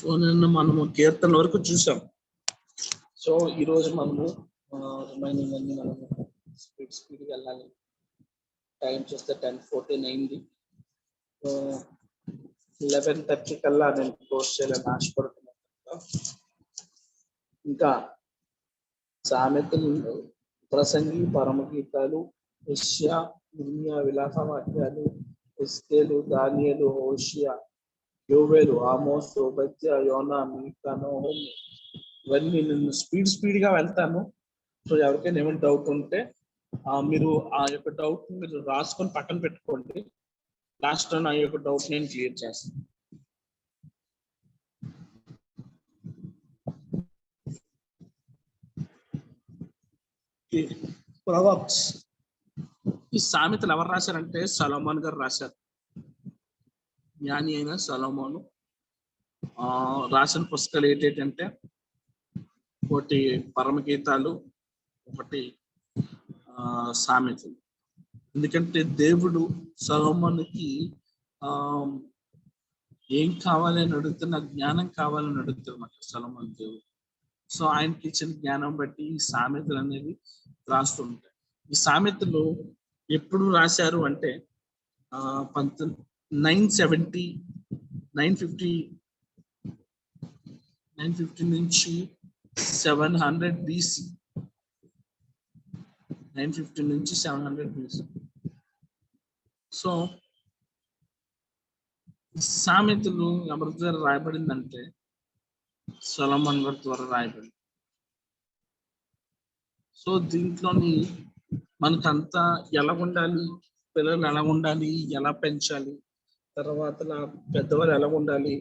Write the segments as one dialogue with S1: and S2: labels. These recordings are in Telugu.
S1: సో నిన్న మనము కీర్తన వరకు చూసాం. సో ఈరోజు మనము రిమైనింగ్ అన్ని మనము స్పీడ్గా వెళ్ళాలి. టైం చూస్తే 10:14 అయింది. 11:30 కల్లా నేను క్లోజ్ చేయాలని ఆశపడుతున్నాను. ఇంకా సామెతలు, ప్రసంగి, పరమగీతాలు, యెషయా, ఇర్మీయా, విలాప వాక్యాలు, హెస్కేలు, దానియేలు, హోషియా, యోవేలు, ఆమోస్, ఓబద్యా, యోనా, మీకా, నహూము, ఇవన్నీ నేను స్పీడ్గా వెళ్తాను. సో ఎవరికైనా ఏమైనా డౌట్ ఉంటే మీరు ఆ యొక్క డౌట్ మీరు రాసుకొని పక్కన పెట్టుకోండి. లాస్ట్ నా యొక్క డౌట్ నేను క్లియర్ చేస్తాను. ప్రొవర్బ్స్, ఈ సామెతలు ఎవరు రాశారంటే సొలొమోన్ గారు రాశారు. జ్ఞాని అయిన సొలొమోను రాసిన పుస్తకాలు ఏంటంటే ఒకటి పరమగీతాలు, ఒకటి సామెతలు. ఎందుకంటే దేవుడు సొలొమోనుకి ఏం కావాలని అడుగుతున్నా, జ్ఞానం కావాలని అడుగుతున్నమాట సొలొమోన్ దేవుడు. సో ఆయనకి ఇచ్చిన జ్ఞానం బట్టి ఈ సామెతలు అనేవి రాస్తుంటాయి. ఈ సామెతలు ఎప్పుడు రాశారు అంటే 950 నుంచి 700 BC. 950 నుంచి 700 BC. సో సామెతలు ఎవరి ద్వారా రాయబడిందంటే సొలొమోన్ గారి ద్వారా రాయబడింది. సో దీంట్లోని మనకంతా ఎలా ఉండాలి, పిల్లలు ఎలా ఉండాలి, ఎలా పెంచాలి, తర్వాత పెద్దవాళ్ళు ఎలా ఉండాలి,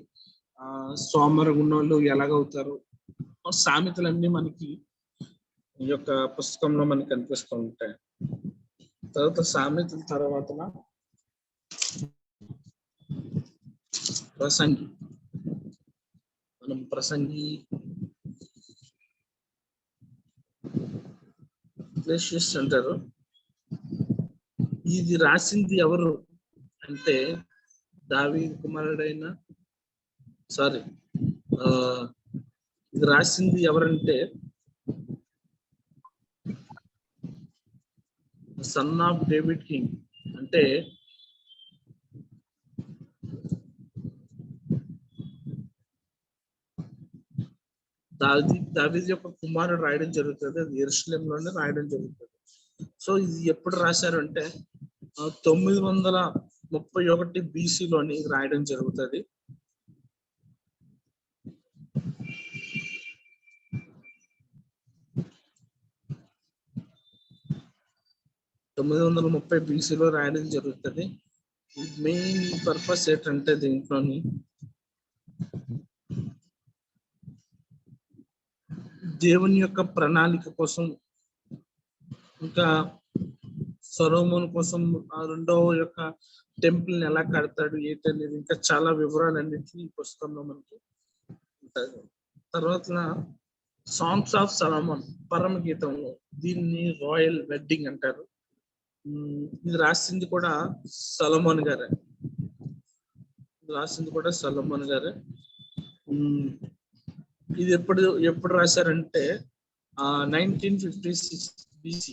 S1: సోమరగుణోళ్ళు ఎలాగవుతారు, సామెతలన్నీ మనకి ఈ యొక్క పుస్తకంలో మనకి కనిపిస్తూ ఉంటాయి. తర్వాత సామెతల తర్వాత ప్రసంగి. మనం ప్రసంగి అంటారు. ఇది రాసింది ఎవరు అంటే దావీదు కుమారుడైన ఇది రాసింది ఎవరంటే సన్ ఆఫ్ డేవిడ్ కింగ్. అంటే దావీదు యొక్క కుమారుడు రాయడం జరుగుతుంది. అది యెరూషలేములోనే రాయడం జరుగుతుంది. సో ఇది ఎప్పుడు రాశారు అంటే 931 BCలోని రాయడం జరుగుతుంది. BCలో రాయడం జరుగుతుంది. మెయిన్ పర్పస్ ఏంటంటే దీంట్లోని దేవుని యొక్క ప్రణాళిక కోసం, ఇంకా సొలొమోను కోసం రెండవ యొక్క టెంపుల్ ని ఎలా కడతాడు ఏంటనేది, ఇంకా చాలా వివరాలన్నింటినీ ఈ పుస్తకంలో మనకి ఉంటుంది. తర్వాత సాంగ్స్ ఆఫ్ సొలొమోన్, పరమగీతంలో, దీన్ని రాయల్ వెడ్డింగ్ అంటారు. ఇది రాసింది కూడా సొలొమోన్ గారే. ఇది ఎప్పుడు రాశారంటే 1956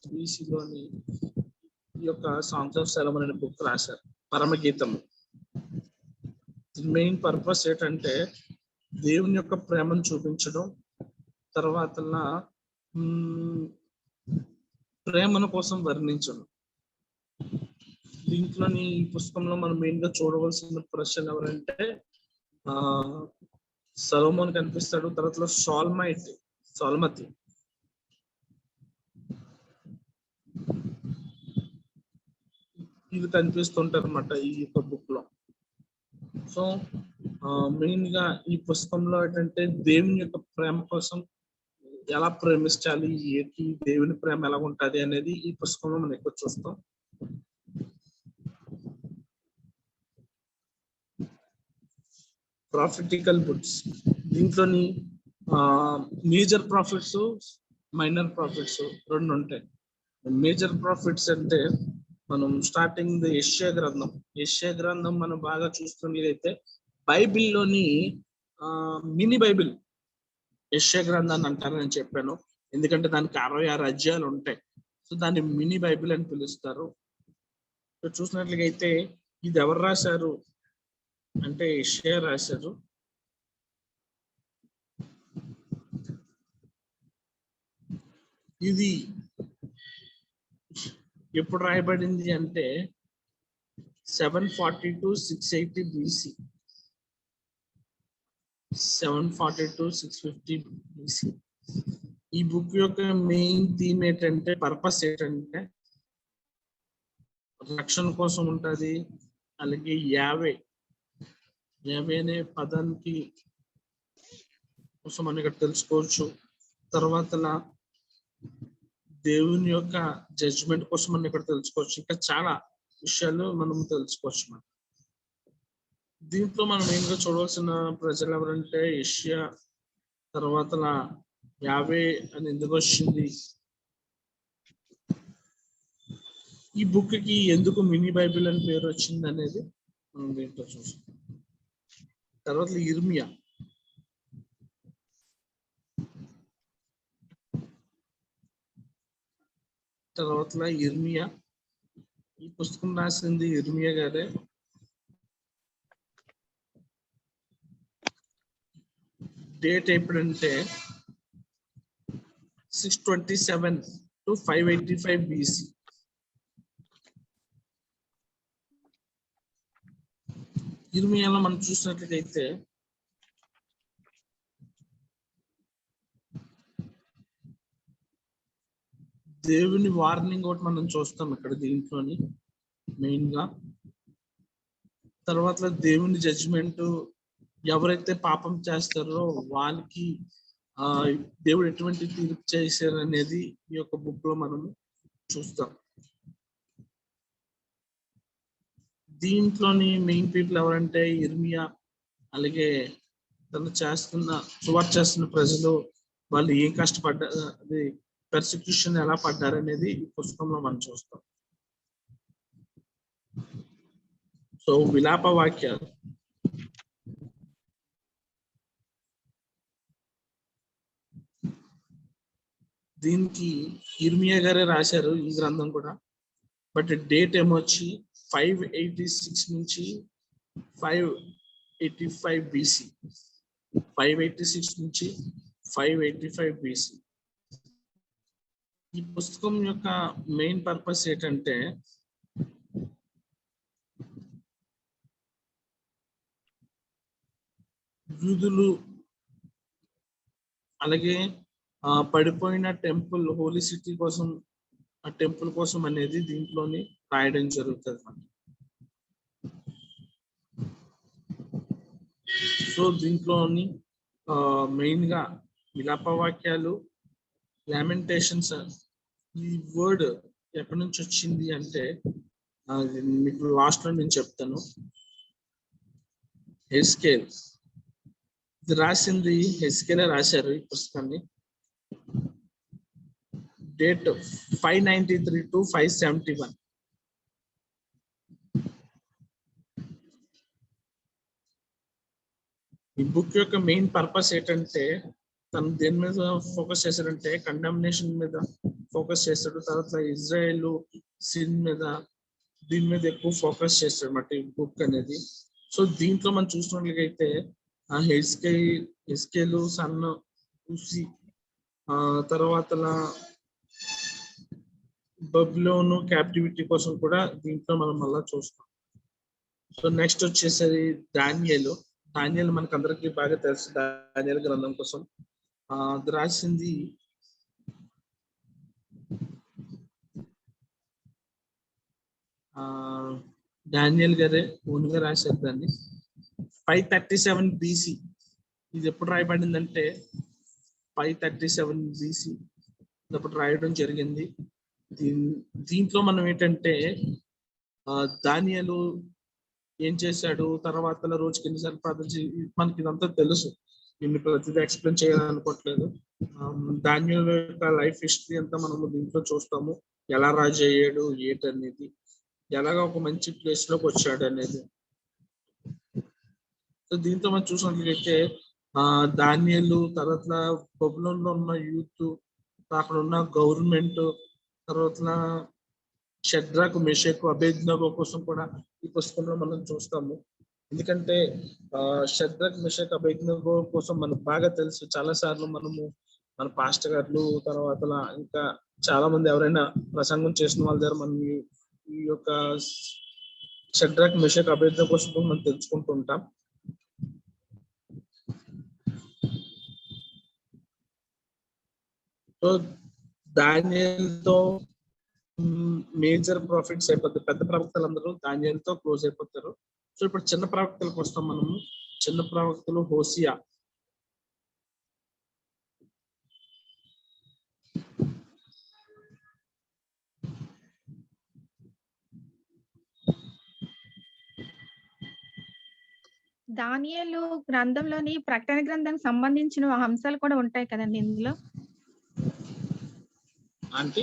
S1: BCలోని ఈ యొక్క సాంగ్స్ ఆఫ్ సొలొమోన్ అనే బుక్ రాశారు, పరమగీతం. మెయిన్ పర్పస్ ఏంటంటే దేవుని యొక్క ప్రేమను చూపించడం, తర్వాత ప్రేమను కోసం వర్ణించడం. దీంట్లోని ఈ పుస్తకంలో మనం మెయిన్ గా చూడవలసిన ప్రశ్న ఎవరంటే సొలొమోన్ కనిపిస్తాడు. తర్వాత సోల్మతి, ఇది కనిపిస్తుంటారు అన్నమాట ఈ యొక్క బుక్ లో. సో మెయిన్ గా ఈ పుస్తకంలో ఏంటంటే దేవుని యొక్క ప్రేమ కోసం ఎలా ప్రేమించాలి, దేవుని ప్రేమ ఎలా ఉంటుంది అనేది ఈ పుస్తకంలో మనం ఎక్కువ చూస్తాం. ప్రాఫిటికల్ బుక్స్, దీంట్లోని మేజర్ ప్రాఫిట్స్, మైనర్ ప్రాఫిట్స్ రెండు ఉంటాయి. మేజర్ ప్రాఫిట్స్ అంటే మనం స్టార్టింగ్ యెషయా గ్రంథం మనం బాగా చూస్తున్నట్లయితే బైబిల్లోని మినీ బైబిల్ యెషయా గ్రంథాన్ని అంటారని చెప్పాను. ఎందుకంటే దానికి 66 అధ్యాయాలు ఉంటాయి. సో దాన్ని మినీ బైబిల్ అని పిలుస్తారు. సో చూసినట్లయితే ఇది ఎవరు రాశారు అంటే యెషయా రాశారు. ఇది ఎప్పుడు రాయబడింది అంటే 740 to 680 BC. 740 to 650 BC. ఈ బుక్ యొక్క మెయిన్ థీమ్ ఏంటంటే, పర్పస్ ఏంటంటే రక్షణ కోసం ఉంటది. అలాగే యావే అనే పదానికి కోసం మనం ఇక్కడ తెలుసుకోవచ్చు. తర్వాత దేవుని యొక్క జడ్జిమెంట్ కోసం మనం ఇక్కడ తెలుసుకోవచ్చు. ఇంకా చాలా విషయాలు మనం తెలుసుకోవచ్చు. మనం దీంట్లో మనం మెయిన్ గా చూడవలసిన ప్రజలు ఎవరంటే యెషయా, తర్వాత యావే అని ఎందుకు వచ్చింది, ఈ బుక్ కి ఎందుకు మినీ బైబిల్ అని పేరు వచ్చింది అనేది మనం దీంట్లో చూస్తాం. తర్వాత ఇర్మియా, ఈ పుస్తకం రాసింది ఇర్మియా గారే. డేట్ ఎప్పుడంటే 627 to 585 BC. ఇర్మియాలో మనం చూసినట్లయితే దేవుని వార్నింగ్ ఒకటి మనం చూస్తాం ఇక్కడ దీంట్లోని మెయిన్ గా. తర్వాత దేవుని జడ్జిమెంట్, ఎవరైతే పాపం చేస్తారో వాళ్ళకి దేవుడు ఎటువంటి తీర్పు చేశారు అనేది ఈ యొక్క బుక్ లో మనం చూస్తాం. దీంట్లోని మెయిన్ పీపుల్ ఎవరంటే ఇర్మియా, అలాగే తను సువార్త చేస్తున్న ప్రజలు, వాళ్ళు ఏం కష్టపడ్డారు, అది పర్సిక్యూషన్ ఎలా పడ్డారు అనేది ఈ పుస్తకంలో మనం చూస్తాం. సో విలాప వాక్యాలు, దీనికి ఇర్మియా గారే రాశారు ఈ గ్రంథం కూడా. బట్ డేట్ ఏమొచ్చి 586 నుంచి 585 BC. 586 నుంచి 585 BC. ఈ పుస్తకం యొక్క మెయిన్ పర్పస్ ఏంటంటే, యూదులు అలాగే పడిపోయిన టెంపుల్, హోలీ సిటీ కోసం, ఆ టెంపుల్ కోసం అనేది దీంట్లోని రాయడం జరుగుతుంది. సో దీంట్లోని మెయిన్ గా విలాపవాక్యాలు, లామెంటేషన్స్. ఈ వర్డ్ ఎక్కడి నుంచి వచ్చింది అంటే మీకు లాస్ట్ లో నేను చెప్తాను. హెస్కేల్, ఇది రాసింది హెస్కేలే రాశారు ఈ పుస్తకాన్ని. Date 593 to 571. ఈ బుక్ యొక్క మెయిన్ పర్పస్ ఏంటంటే, తను దేని మీద ఫోకస్ చేశాడంటే కండమ్నేషన్ మీద ఫోకస్ చేస్తాడు. తర్వాత ఇజ్రాయెల్ సిన్ మీద, దీని మీద ఎక్కువ ఫోకస్ చేస్తాడు అన్నమాట ఈ బుక్ అనేది. సో దీంట్లో మనం చూసినట్లయితే హెస్కేలు సన్ ఉసి, తర్వాత బబులోను క్యాప్టివిటీ కోసం కూడా దీంట్లో మనం మళ్ళా చూస్తాం. సో నెక్స్ట్ వచ్చేసరి దానియేలు మనకు అందరికీ బాగా తెలుసు. దానియేలు గ్రంథం కోసం అది రాసింది డానియల్ గారే ఓన్గా రాశారు దాన్ని. 537 BC. ఇది ఎప్పుడు రాయబడిందంటే 537 BC అప్పుడు రాయడం జరిగింది. దీంట్లో మనం ఏంటంటే దానియేలు ఏం చేశాడు, తర్వాత రోజుకి ఎన్నిసార్లు ప్రార్థన మనకి ఇదంతా తెలుసు. దీన్ని ప్రతిదీ ఎక్స్ప్లెయిన్ చేయాలనుకోవట్లేదు. దానియేలు యొక్క లైఫ్ హిస్టరీ అంతా మనము దీంట్లో చూస్తాము. ఎలా రాజు అయ్యాడు ఏంటనేది, ఎలాగ ఒక మంచి ప్లేస్ లోకి వచ్చాడు అనేది. సో దీంతో మనం చూసినట్లయితే దానియేలు, తర్వాత బబులోన్లో ఉన్న యూత్, అక్కడ ఉన్న గవర్నమెంట్, తర్వాత షడ్రాకు, మెషకు, అబేద్నగో కోసం కూడా ఈ పుస్తకంలో మనం చూస్తాము. ఎందుకంటే షడ్రాక్, మెషక్, అబేద్నగో కోసం మనకు బాగా తెలుసు. చాలా సార్లు మనము మన పాస్టర్ గారు, తర్వాత ఇంకా చాలా మంది ఎవరైనా ప్రసంగం చేసిన వాళ్ళ దగ్గర మనం ఈ యొక్క షడ్రాక్, మెషక్, అబేద్నగో కోసం మనం తెలుసుకుంటూ ఉంటాం. సో దానియేలుతో మేజర్ ప్రాఫిట్స్ అయిపోతారు. పెద్ద ప్రవక్తలు అందరూ దానియేలుతో క్లోజ్ అయిపోతారు. సో ఇప్పుడు చిన్న ప్రవక్తలకు వస్తాం మనము. చిన్న ప్రవక్తలు హోసియా.
S2: దానియేలు గ్రంథంలోని ప్రకటన గ్రంథానికి సంబంధించిన అంశాలు కూడా ఉంటాయి కదండి ఇందులో.
S1: అంటే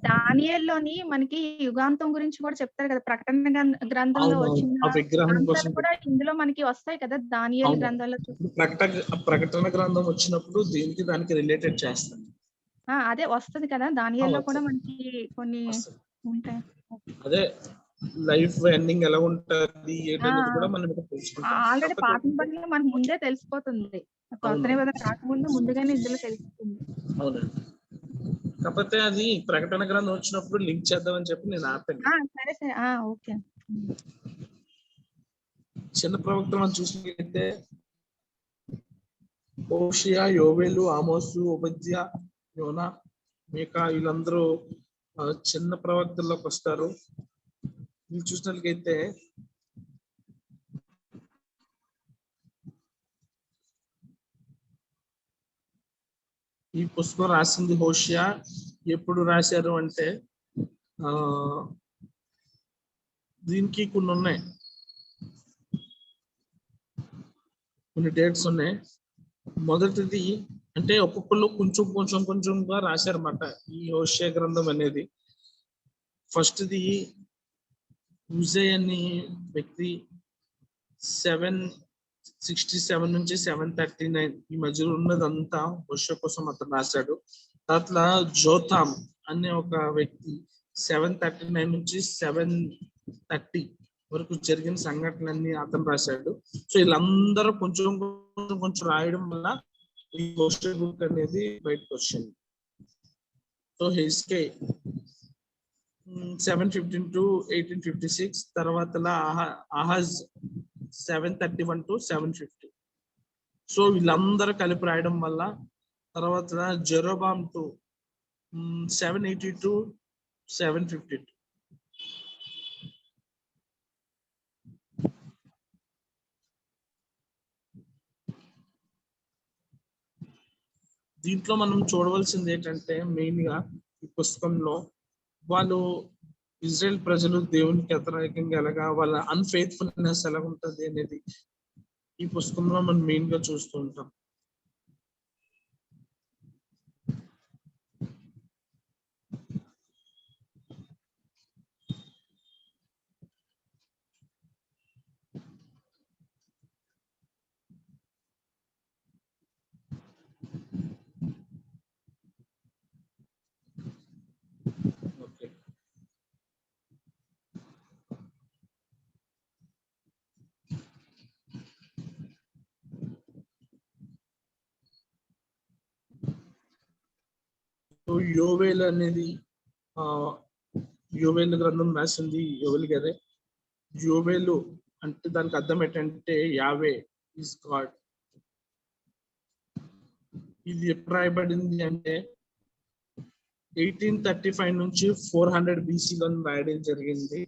S2: దానియేలులోని మనకి యుగాంతం గురించి కూడా చెప్తారు కదా. ప్రకటన గ్రంథంలో వచ్చిన అంశాలు కూడా ఇందులో మనకి వస్తాయి కదా దానియేలు గ్రంథంలో.
S1: ప్రకటన గ్రంథం వచ్చినప్పుడు దీనికి దానికి రిలేటెడ్ చేస్తాను.
S2: అదే వస్తది కదా దానియేలులో కూడా మనకి కొన్ని ఉంటాయి.
S1: అదే లైఫ్ ఎండింగ్ ఎలా ఉంటది ఏంటనేది కూడా మనం తెలుసుకుంటాం.
S2: ఆల్రెడీ పాత నిబంధనలో మనకు ముందే తెలిసిపోతుంది. కొత్త నిబంధన కాకముందు ముందుగానే ఇందులో తెలుస్తుంది.
S1: అవునండి. కాకపోతే అది ప్రకటన గ్రంథం వచ్చినప్పుడు లింక్ చేద్దామని చెప్పి నేను ఆపాను.
S2: సరే సరే ఓకే.
S1: చిన్న ప్రవక్తలు మనం చూసినట్లయితే హోషియా, యోవేలు, ఆమోసు, ఓబద్యా, యోనా, మీకా వీళ్ళందరూ చిన్న ప్రవక్తల్లోకి వస్తారు. వీళ్ళు చూసినట్లయితే ఈ పుస్తకం రాసింది హోషియా. ఎప్పుడు రాశారు అంటే దీనికి కొన్ని ఉన్నాయి, కొన్ని డేట్స్ ఉన్నాయి. మొదటిది అంటే ఒక్కొక్కళ్ళు కొంచెంగా రాశారన్నమాట ఈ హోషియా గ్రంథం అనేది. ఫస్ట్ది ఉజయ్ అనే వ్యక్తి 767 నుంచి 739 ఈ మధ్యలో ఉన్నదంతా హోషియా కోసం అతను రాశాడు. తర్వాత జోతాం అనే ఒక వ్యక్తి 739 నుంచి 730 వరకు జరిగిన సంఘటనలన్నీ అతను రాశాడు. సో వీళ్ళందరూ కొంచెం రాయడం వల్ల ఈ హోషియా బుక్ అనేది బయటకు వచ్చింది. సో హిస్కే 715 to 1856, తర్వాత అహాజ్ 731 to 750. సో వీళ్ళందరూ కలిపి రాయడం వల్ల తర్వాత జెరోబామ్ 780 to 752. దీంట్లో మనం చూడవలసింది ఏంటంటే మెయిన్ గా ఈ పుస్తకంలో వాళ్ళు ఇజ్రాయెల్ ప్రజలు దేవునికి వ్యతిరేకంగా ఎలాగా వాళ్ళ అన్ఫెయిత్ఫుల్నెస్ ఎలా ఉంటుంది అనేది ఈ పుస్తకంలో మనం మెయిన్ గా చూస్తూ ఉంటాం. యోవేలు అనేది యోవేలు గ్రంథం రాసింది యోవేలు గారే. యోవేలు అంటే దానికి అర్థం ఏంటంటే యావే ఈజ్ గాడ్. ఇది ఎప్పుడు రాయబడింది అంటే 1835 నుంచి 400 BCలో రాయడం జరిగింది.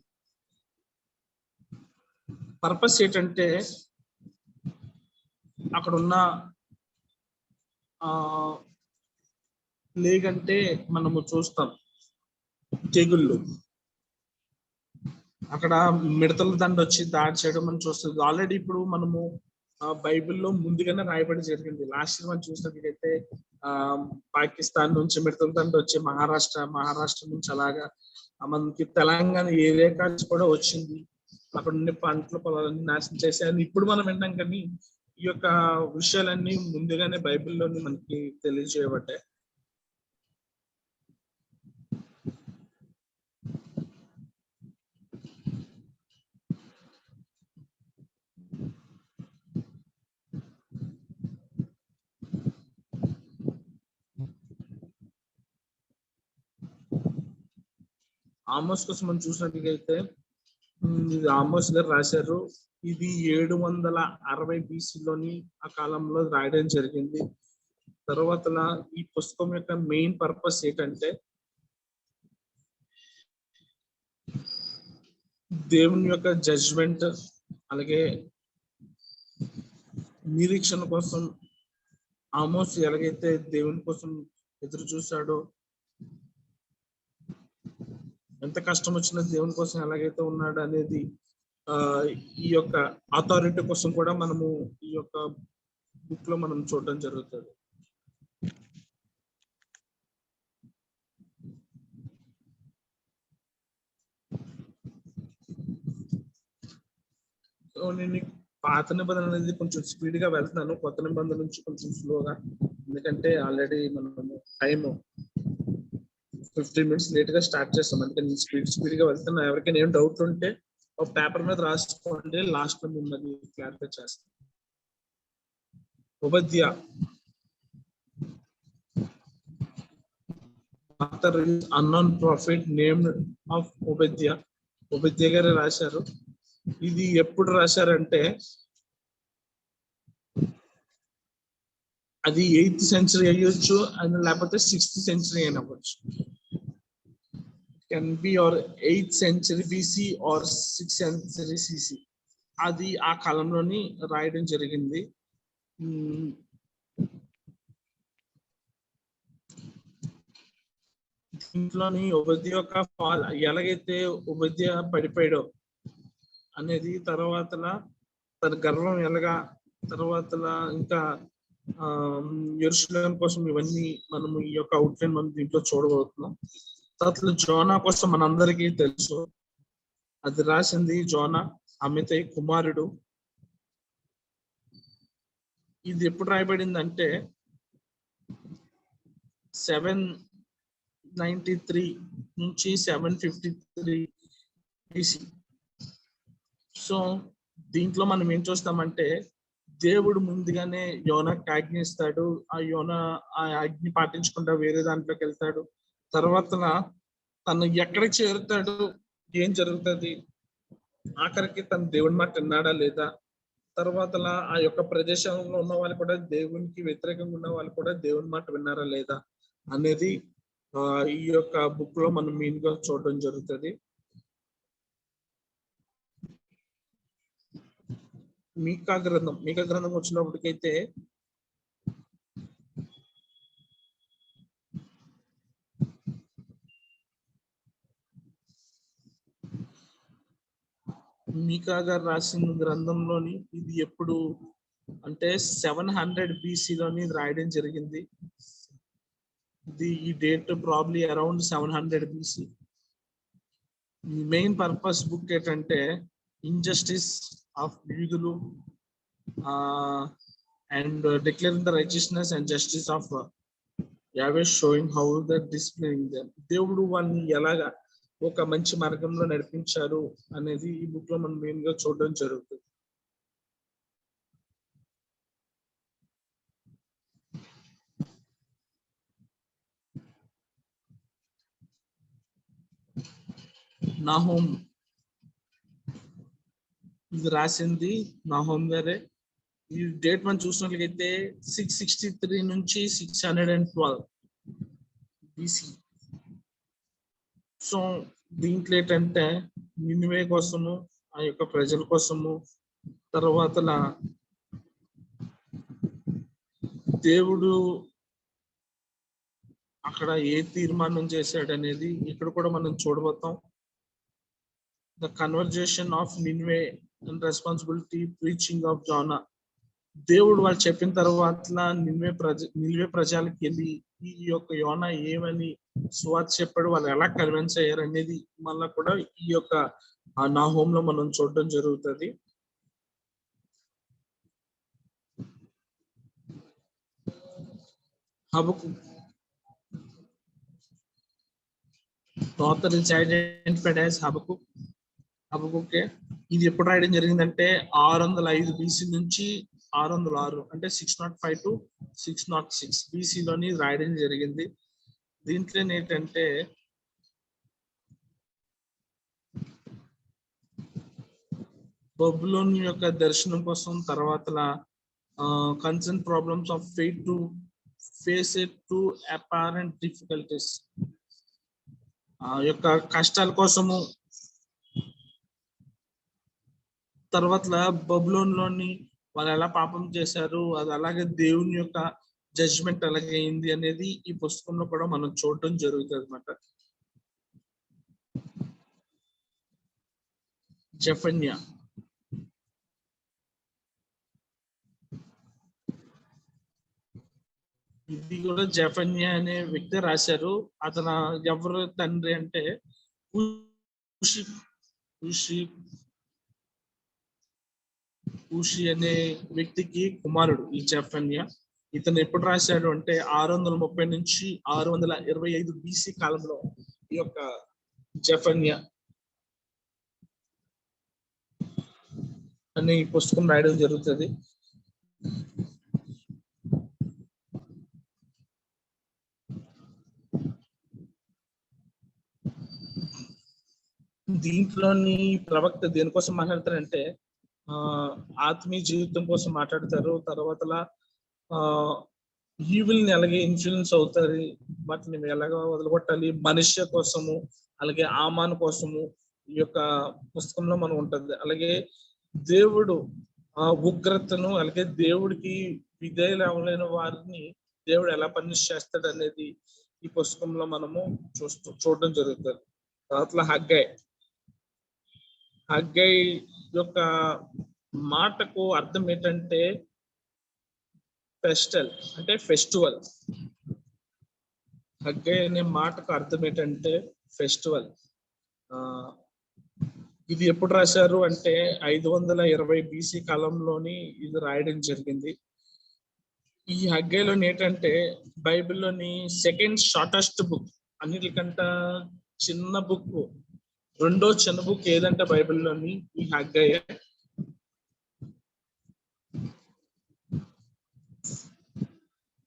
S1: పర్పస్ ఏంటంటే అక్కడ ఉన్న ప్లేగ్ అంటే మనము చూస్తాం తెగుళ్ళు, అక్కడ మిడతల దండ వచ్చి దాడి చేయడం మనం చూస్తుంది. ఆల్రెడీ ఇప్పుడు మనము బైబిల్లో ముందుగానే రాయబడి జరిగింది. లాస్ట్ మనం చూసినట్లయితే పాకిస్తాన్ నుంచి మిడతల దండ వచ్చి మహారాష్ట్ర నుంచి అలాగా మనకి తెలంగాణ ఏరియా కూడా వచ్చింది. అక్కడ ఉండే పంటల పొలాలన్నీ నాశనం చేశాయని ఇప్పుడు మనం విన్నాం. కానీ ఈ యొక్క విషయాలన్నీ ముందుగానే బైబిల్లోని మనకి తెలియజేయబడ్డాయి. ఆమోస్ కోసం మనం చూసినట్టుగైతే ఇది ఆమోస్ గారు రాశారు. ఇది 760 BC-లోని ఆ కాలంలో రాయడం జరిగింది. తర్వాత ఈ పుస్తకం యొక్క మెయిన్ పర్పస్ ఏంటంటే దేవుని యొక్క జడ్జ్మెంట్, అలాగే నిరీక్షణ కోసం ఆమోస్ ఎలాగైతే దేవుని కోసం ఎదురు చూశాడో, ఎంత కష్టం వచ్చినా దేవుని కోసం ఎలాగైతే ఉన్నాడు అనేది ఈ యొక్క అథారిటీ కోసం కూడా మనము ఈ యొక్క బుక్ లో మనం చూడడం జరుగుతుంది. సో నేను పాత నిబంధన అనేది కొంచెం స్పీడ్ గా వెళ్తున్నాను, కొత్త నిబంధన నుంచి కొంచెం స్లోగా, ఎందుకంటే ఆల్రెడీ మనం టైం 15 minutes లేట్ గా స్టార్ట్ చేస్తాం. అందుకే నేను స్పీడ్ గా వెళ్తున్నా. ఎవరికైనా ఏం డౌట్ ఉంటే ఒక పేపర్ మీద రాసుకోండి, లాస్ట్ లో మిమ్మల్ని క్లారిఫై చేస్తాను. ఓబద్యా అన్నోన్ ప్రాఫిట్ నేమ్డ్ ఆఫ్ ఓబద్యా. ఓబద్యా గారు రాశారు. ఇది ఎప్పుడు రాశారంటే అది 8th century అయ్యొచ్చు, అది లేకపోతే 6th century అయినా అవ్వచ్చు. Can be or 8th century BC or 6th century CC. అది ఆ కాలంలోని రాయడం జరిగింది. దీంట్లోని ఓబద్యా యొక్క ఎలాగైతే ఓబద్యా పడిపోయాడో అనేది, తర్వాత తన గర్వం ఎలాగా, తర్వాత ఇంకా యెరూషలేము కోసం, ఇవన్నీ మనము ఈ యొక్క అవుట్లైన్ మనం దీంట్లో చూడబోతున్నాం. తర్వాత జోనా కోసం మనందరికీ తెలుసు, అది రాసింది జోనా, అమితై కుమారుడు. ఇది ఎప్పుడు రాయబడిందంటే 793 నుంచి 753 BC. సో దీంట్లో మనం ఏం చూస్తామంటే దేవుడు ముందుగానే యోనాకి ఆజ్ఞ ఇస్తాడు. ఆ ఆజ్ఞ పాటించకుండా వేరే దాంట్లోకి వెళ్తాడు. తర్వాత తను ఎక్కడికి చేరుతాడు, ఏం జరుగుతుంది, ఆఖరికి తను దేవుని మాట విన్నాడా లేదా, తర్వాత ఆ యొక్క ప్రదేశంలో ఉన్న వాళ్ళు కూడా, దేవునికి వ్యతిరేకంగా ఉన్న వాళ్ళు కూడా దేవుని మాట విన్నారా లేదా అనేది ఈ యొక్క బుక్ లో మనం మెయిన్ గా చూడడం జరుగుతుంది. మీకా గ్రంథం వచ్చినప్పటికైతే మీకా గారు రాసిన గ్రంథంలోని ఇది ఎప్పుడు అంటే 700 BC-లోని రాయడం జరిగింది. ఈ date probably around 700 BC. Main purpose book ఏంటంటే ఇంజస్టిస్ ఆఫ్ యూదులు and declaring the righteousness and justice of Yahweh, showing how the displaying them. దేవుడు వాళ్ళని ఎలాగా ఒక మంచి మార్గంలో నడిపించారు అనేది ఈ బుక్ లో మనం మెయిన్ గా చూడడం జరుగుతుంది. నాహూమ్, ఇది రాసింది నాహూమ్ గారే. ఈ డేట్ మనం చూసినట్లయితే 663 నుంచి 612 BC. సో దీంట్లో ఏంటంటే నినివే కోసము, ఆ యొక్క ప్రజల కోసము, తర్వాత దేవుడు అక్కడ ఏ తీర్మానం చేశాడు అనేది ఇక్కడ కూడా మనం చూడబోతాం. The conversation of Nineveh and responsibility, preaching of Jonah. దేవుడు వాళ్ళు చెప్పిన తర్వాత నినివే ప్రజలకి వెళ్ళి ఈ యొక్క యోనా ఏమని సువార్త చెప్పాడు, వాళ్ళు ఎలా కన్విన్స్ అయ్యారు అనేది మళ్ళా కూడా ఈ యొక్క ఆ నాహూమ్ లో మనం చూడడం జరుగుతుంది. Habakkuk author is identified as Habakkuk. హబకుకే ఇది ఎప్పుడు రాయడం జరిగిందంటే 605 BC నుంచి 606 అంటే 605 to 606 BC లోని రాయడం జరిగింది. దీంట్లో ఏంటంటే బబులోన్ యొక్క దర్శనం కోసం, తర్వాత concern problems of faith to face it to apparent difficulties, యొక్క కష్టాల కోసము, తర్వాత బబులోన్ లోని వాళ్ళు ఎలా పాపం చేశారు, అది అలాగే దేవుని యొక్క జడ్జ్మెంట్ అలాగే అయింది అనేది ఈ పుస్తకంలో కూడా మనం చూడటం జరుగుతుంది అన్నమాట. జెఫన్యా ఇది కూడా జెఫన్యా అనే వ్యక్తి రాశారు. అతను ఎవరు తండ్రి అంటే ఊషి అనే వ్యక్తికి కుమారుడు ఈ జెఫన్యా. ఇతను ఎప్పుడు రాశాడు అంటే 630 నుంచి 625 BC కాలంలో ఈ యొక్క జెఫన్యా అనే ఈ పుస్తకం రాయడం జరుగుతుంది. దీంట్లోని ప్రవక్త దేనికోసం మాట్లాడతారంటే ఆత్మీయ జీవితం కోసం మాట్లాడతారు. తర్వాత ఈవిల్ ని అలాగే ఇన్ఫ్లుయెన్స్ అవుతారు, వాటిని ఎలాగ వదలగొట్టాలి, మనుష్య కోసము అలాగే ఆమాన్ కోసము ఈ యొక్క పుస్తకంలో మనం ఉంటుంది. అలాగే దేవుడు ఉగ్రతను అలాగే దేవుడికి విధేయులు అవ్వలేని వారిని దేవుడు ఎలా పనిష్ చేస్తాడు అనేది ఈ పుస్తకంలో మనము చూడడం జరుగుతుంది. తర్వాత హగ్గై యొక్క మాటకు అర్థం ఏంటంటే ఫెస్టల్ అంటే ఫెస్టివల్. హగ్గై అనే మాటకు అర్థం ఏంటంటే ఫెస్టివల్. ఇది ఎప్పుడు రాశారు అంటే 520 BC కాలంలోని ఇది రాయడం జరిగింది. ఈ హగ్గైలోని ఏంటంటే బైబిల్లోని సెకండ్ షార్టెస్ట్ బుక్, అన్నిటికంటే చిన్న బుక్, రెండో చిన్న బుక్ ఏదంటే బైబిల్లోని ఈ Haggai.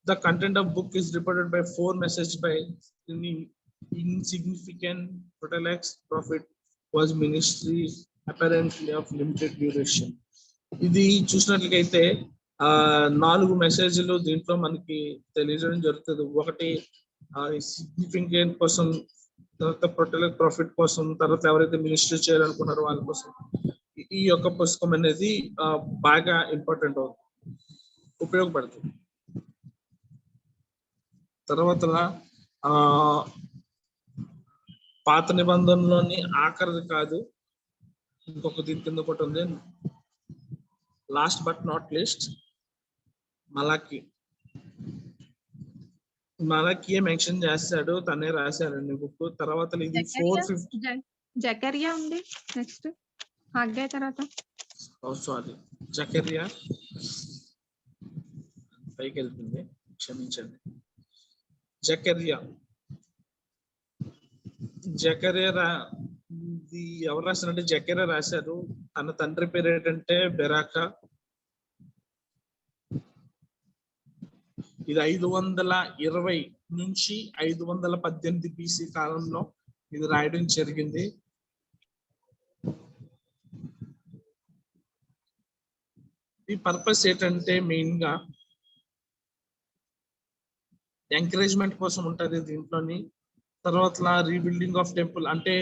S1: The content of book is reported by 4 messages by insignificant protelax prophet was ministry apparently of limited duration. ఇది చూసినట్లయితే 4 మెసేజ్లు దీంట్లో మనకి తెలియజేయడం జరుగుతుంది. ఒకటి సిగ్నిఫికెంట్ కోసం, తర్వాత ప్రొటెలెక్ ప్రాఫిట్ కోసం, తర్వాత ఎవరైతే మినిస్ట్రీ చేయాలనుకున్నారో వాళ్ళ కోసం ఈ యొక్క పుస్తకం అనేది బాగా ఇంపార్టెంట్ అవుతుంది, ఉపయోగపడుతుంది. తర్వాత పాత నిబంధనలోని ఆఖరిది కాదు, ఇంకొక దీని కింద ఒకటి ఉంది, లాస్ట్ బట్ నాట్ లీస్ట్ మలాకియే మెన్షన్ చేస్తాడు, తనే రాశారండి బుక్. తర్వాత ఇది 450
S2: జకర్యా ఉంది. నెక్స్ట్ హగ్గై తర్వాత
S1: సారీ జకర్యా పైకి వెళ్తుంది, క్షమించండి. జకర్యా ఎవరు రాశారంటే జకర్యా రాశారు. తన తండ్రి పేరు ఏంటంటే బెరాకా. ఇది 520 నుంచి 518 BC కాలంలో ఇది రాయడం జరిగింది. ఈ పర్పస్ ఏంటంటే మెయిన్ గా ఎంకరేజ్మెంట్ కోసం ఉంటది దీంట్లోని. తర్వాత రీబిల్డింగ్ ఆఫ్ టెంపుల్ అంటే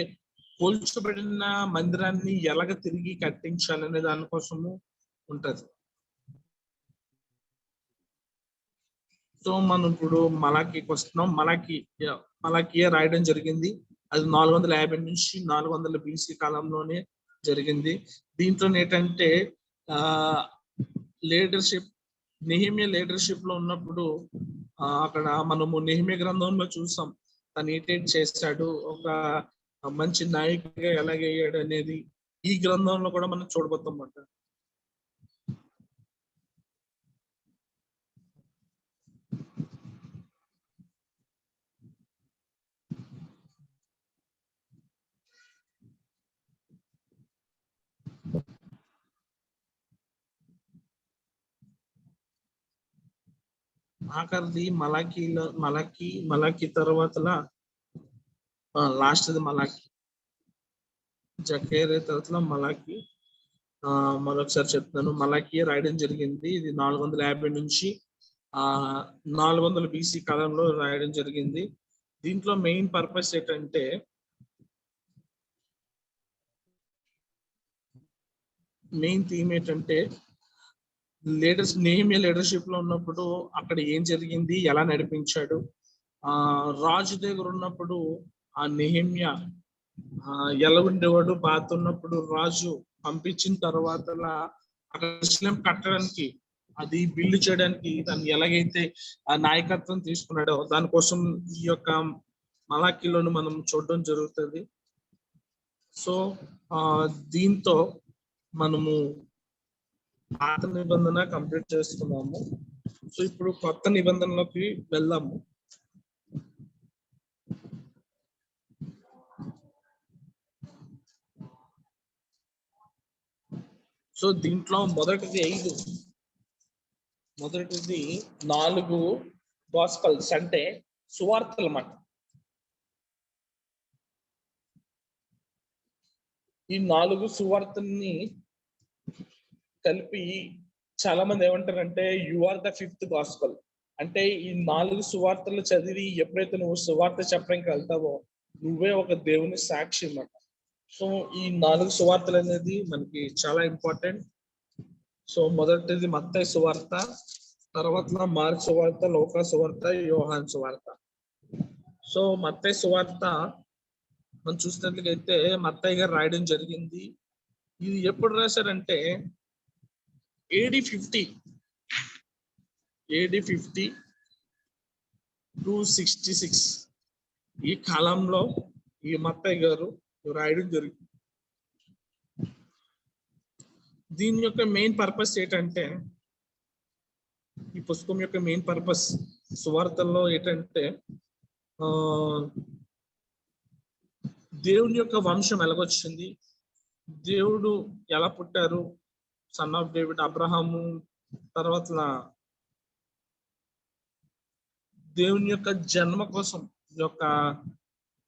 S1: కూల్చబడిన మందిరాన్ని ఎలాగ తిరిగి కట్టించాలనే దానికోసము ఉంటది. సో మనం ఇప్పుడు మలాకీకి వస్తున్నాం. మలాకియే రాయడం జరిగింది. అది 450 నుంచి 400 BC కాలంలోనే జరిగింది. దీంట్లో ఏంటంటే లీడర్షిప్, నెహెమ్యా లీడర్షిప్ లో ఉన్నప్పుడు అక్కడ మనము నెహెమ్యా గ్రంథంలో చూసాం తను ఏటేట్ చేశాడు, ఒక మంచి నాయకుడిగా ఎలాగయ్యాడు అనేది ఈ గ్రంథంలో కూడా మనం చూడబోతాం అన్నమాట. ఆఖరిది మలాకి తర్వాత లాస్ట్ మలాకి, జకర్యా తర్వాత మలాకి. మరొకసారి చెప్తున్నాను, మలాకి రాయడం జరిగింది. ఇది 450 నుంచి 400 BC కాలంలో రాయడం జరిగింది. దీంట్లో మెయిన్ పర్పస్ ఏంటంటే మెయిన్ థీమ్ ఏంటంటే నెహెమ్యా లీడర్షిప్ లో ఉన్నప్పుడు అక్కడ ఏం జరిగింది, ఎలా నడిపించాడు. రాజు దగ్గర ఉన్నప్పుడు ఆ నెహెమ్యా ఎలా ఉండేవాడు, బాధ ఉన్నప్పుడు రాజు పంపించిన తర్వాత అక్కడ కట్టడానికి, అది బిల్లు చేయడానికి దాన్ని ఎలాగైతే ఆ నాయకత్వం తీసుకున్నాడో దానికోసం ఈ యొక్క మలాకీలోను మనం చూడడం జరుగుతుంది. సో దీంతో మనము పాత నిబంధన కంప్లీట్ చేస్తున్నాము. సో ఇప్పుడు కొత్త నిబంధనలోకి వెళ్దాము. సో దీంట్లో మొదటిది 4 గాస్పల్స్ అంటే సువార్తలు అన్నమాట. ఈ 4 సువార్తల్ని కలిపి చాలా మంది ఏమంటారంటే you are the 5th gospel. అంటే ఈ 4 సువార్తలు చదివి ఎప్పుడైతే నువ్వు సువార్త చెప్పడానికి వెళ్తావో నువ్వే ఒక దేవుని సాక్షి అన్నమాట. సో ఈ 4 సువార్తలు అనేది మనకి చాలా ఇంపార్టెంట్. సో మొదటిది మత్తయి సువార్త, తర్వాత మార్కు సువార్త, లూకా సువార్త, యోహాను సువార్త. సో మత్తయి సువార్త మనం చూసినట్లయితే మత్తయి గారు రాయడం జరిగింది. ఇది ఎప్పుడు రాశారంటే AD 50 to 66 ఈ కాలంలో ఈ మత్తయి గారు రాయడం జరిగింది. దీని యొక్క మెయిన్ పర్పస్ ఏంటంటే, ఈ పుస్తకం యొక్క మెయిన్ పర్పస్ సువార్తల్లో ఏంటంటే దేవుని యొక్క వంశం ఎలాగొచ్చింది, దేవుడు ఎలా పుట్టారు, సన్ ఆఫ్ డేవిడ్ అబ్రహాము, తర్వాత దేవుని యొక్క జన్మ కోసం ఈ యొక్క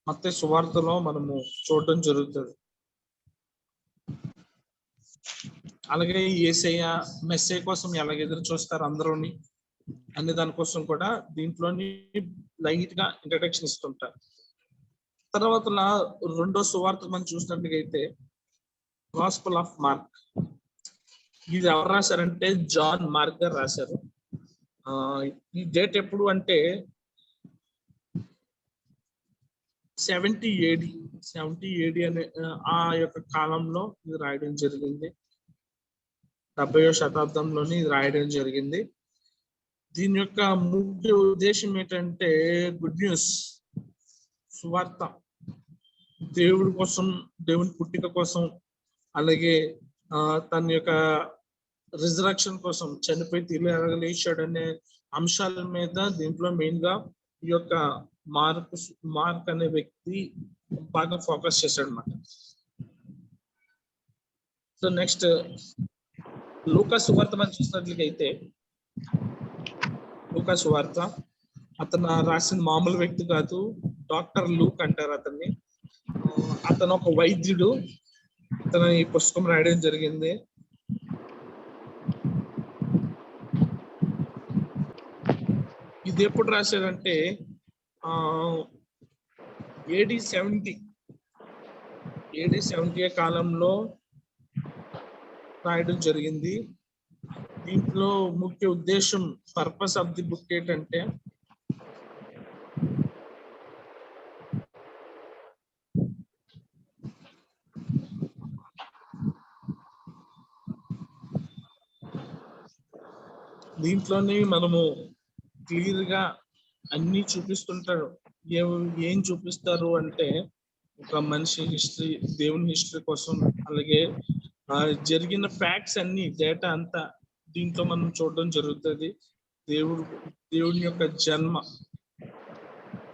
S1: మత్తయి సువార్తలో మనము చూడడం జరుగుతుంది. అలాగే యేసయ్య మెస్సే కోసం ఎలాగ ఎదురు చూస్తారు అందరూని అనే దానికోసం కూడా దీంట్లోని లైట్ గా ఇంట్రడక్షన్ ఇస్తుంటారు. తర్వాత రెండో సువార్త మనం చూసినట్లయితే గాస్పల్ ఆఫ్ మార్క్. ఇది ఎవరు రాశారంటే జాన్ మార్క్ గారు రాశారు. ఈ డేట్ ఎప్పుడు అంటే 70 AD అనే ఆ యొక్క కాలంలో ఇది రాయడం జరిగింది. 70వ శతాబ్దంలోని ఇది రాయడం జరిగింది. దీని యొక్క ముఖ్య ఉద్దేశం ఏంటంటే గుడ్ న్యూస్, సువార్త, దేవుడి కోసం, దేవుని పుట్టిక కోసం, అలాగే తన యొక్క రిజరక్షన్ కోసం, చనిపోయి తిరిగి లేచాడు అనే అంశాల మీద దీంట్లో మెయిన్ గా ఈ యొక్క మార్క్ అనే వ్యక్తి బాగా ఫోకస్ చేశాడు అన్నమాట. సో నెక్స్ట్ లూకా సువార్త మనం చూసినట్లయితే లూకా సువార్త అతను రాసిన మామూలు వ్యక్తి కాదు, డాక్టర్ లూక్ అంటారు అతన్ని. అతను ఒక వైద్యుడు. అతను ఈ పుస్తకం రాయడం జరిగింది. ఇది ఎప్పుడు రాశారంటే AD 70 కాలంలో రాయడం జరిగింది. దీంట్లో ముఖ్య ఉద్దేశం, పర్పస్ ఆఫ్ ది బుక్ ఏంటంటే దీంట్లోని మనము క్లియర్ గా అన్ని చూపిస్తుంటారు. ఏం చూపిస్తారు అంటే ఒక మనిషి హిస్టరీ, దేవుని హిస్టరీ కోసం, అలాగే జరిగిన ఫ్యాక్ట్స్ అన్ని, డేటా అంతా దీంట్లో మనం చూడడం జరుగుతుంది. దేవుని యొక్క జన్మ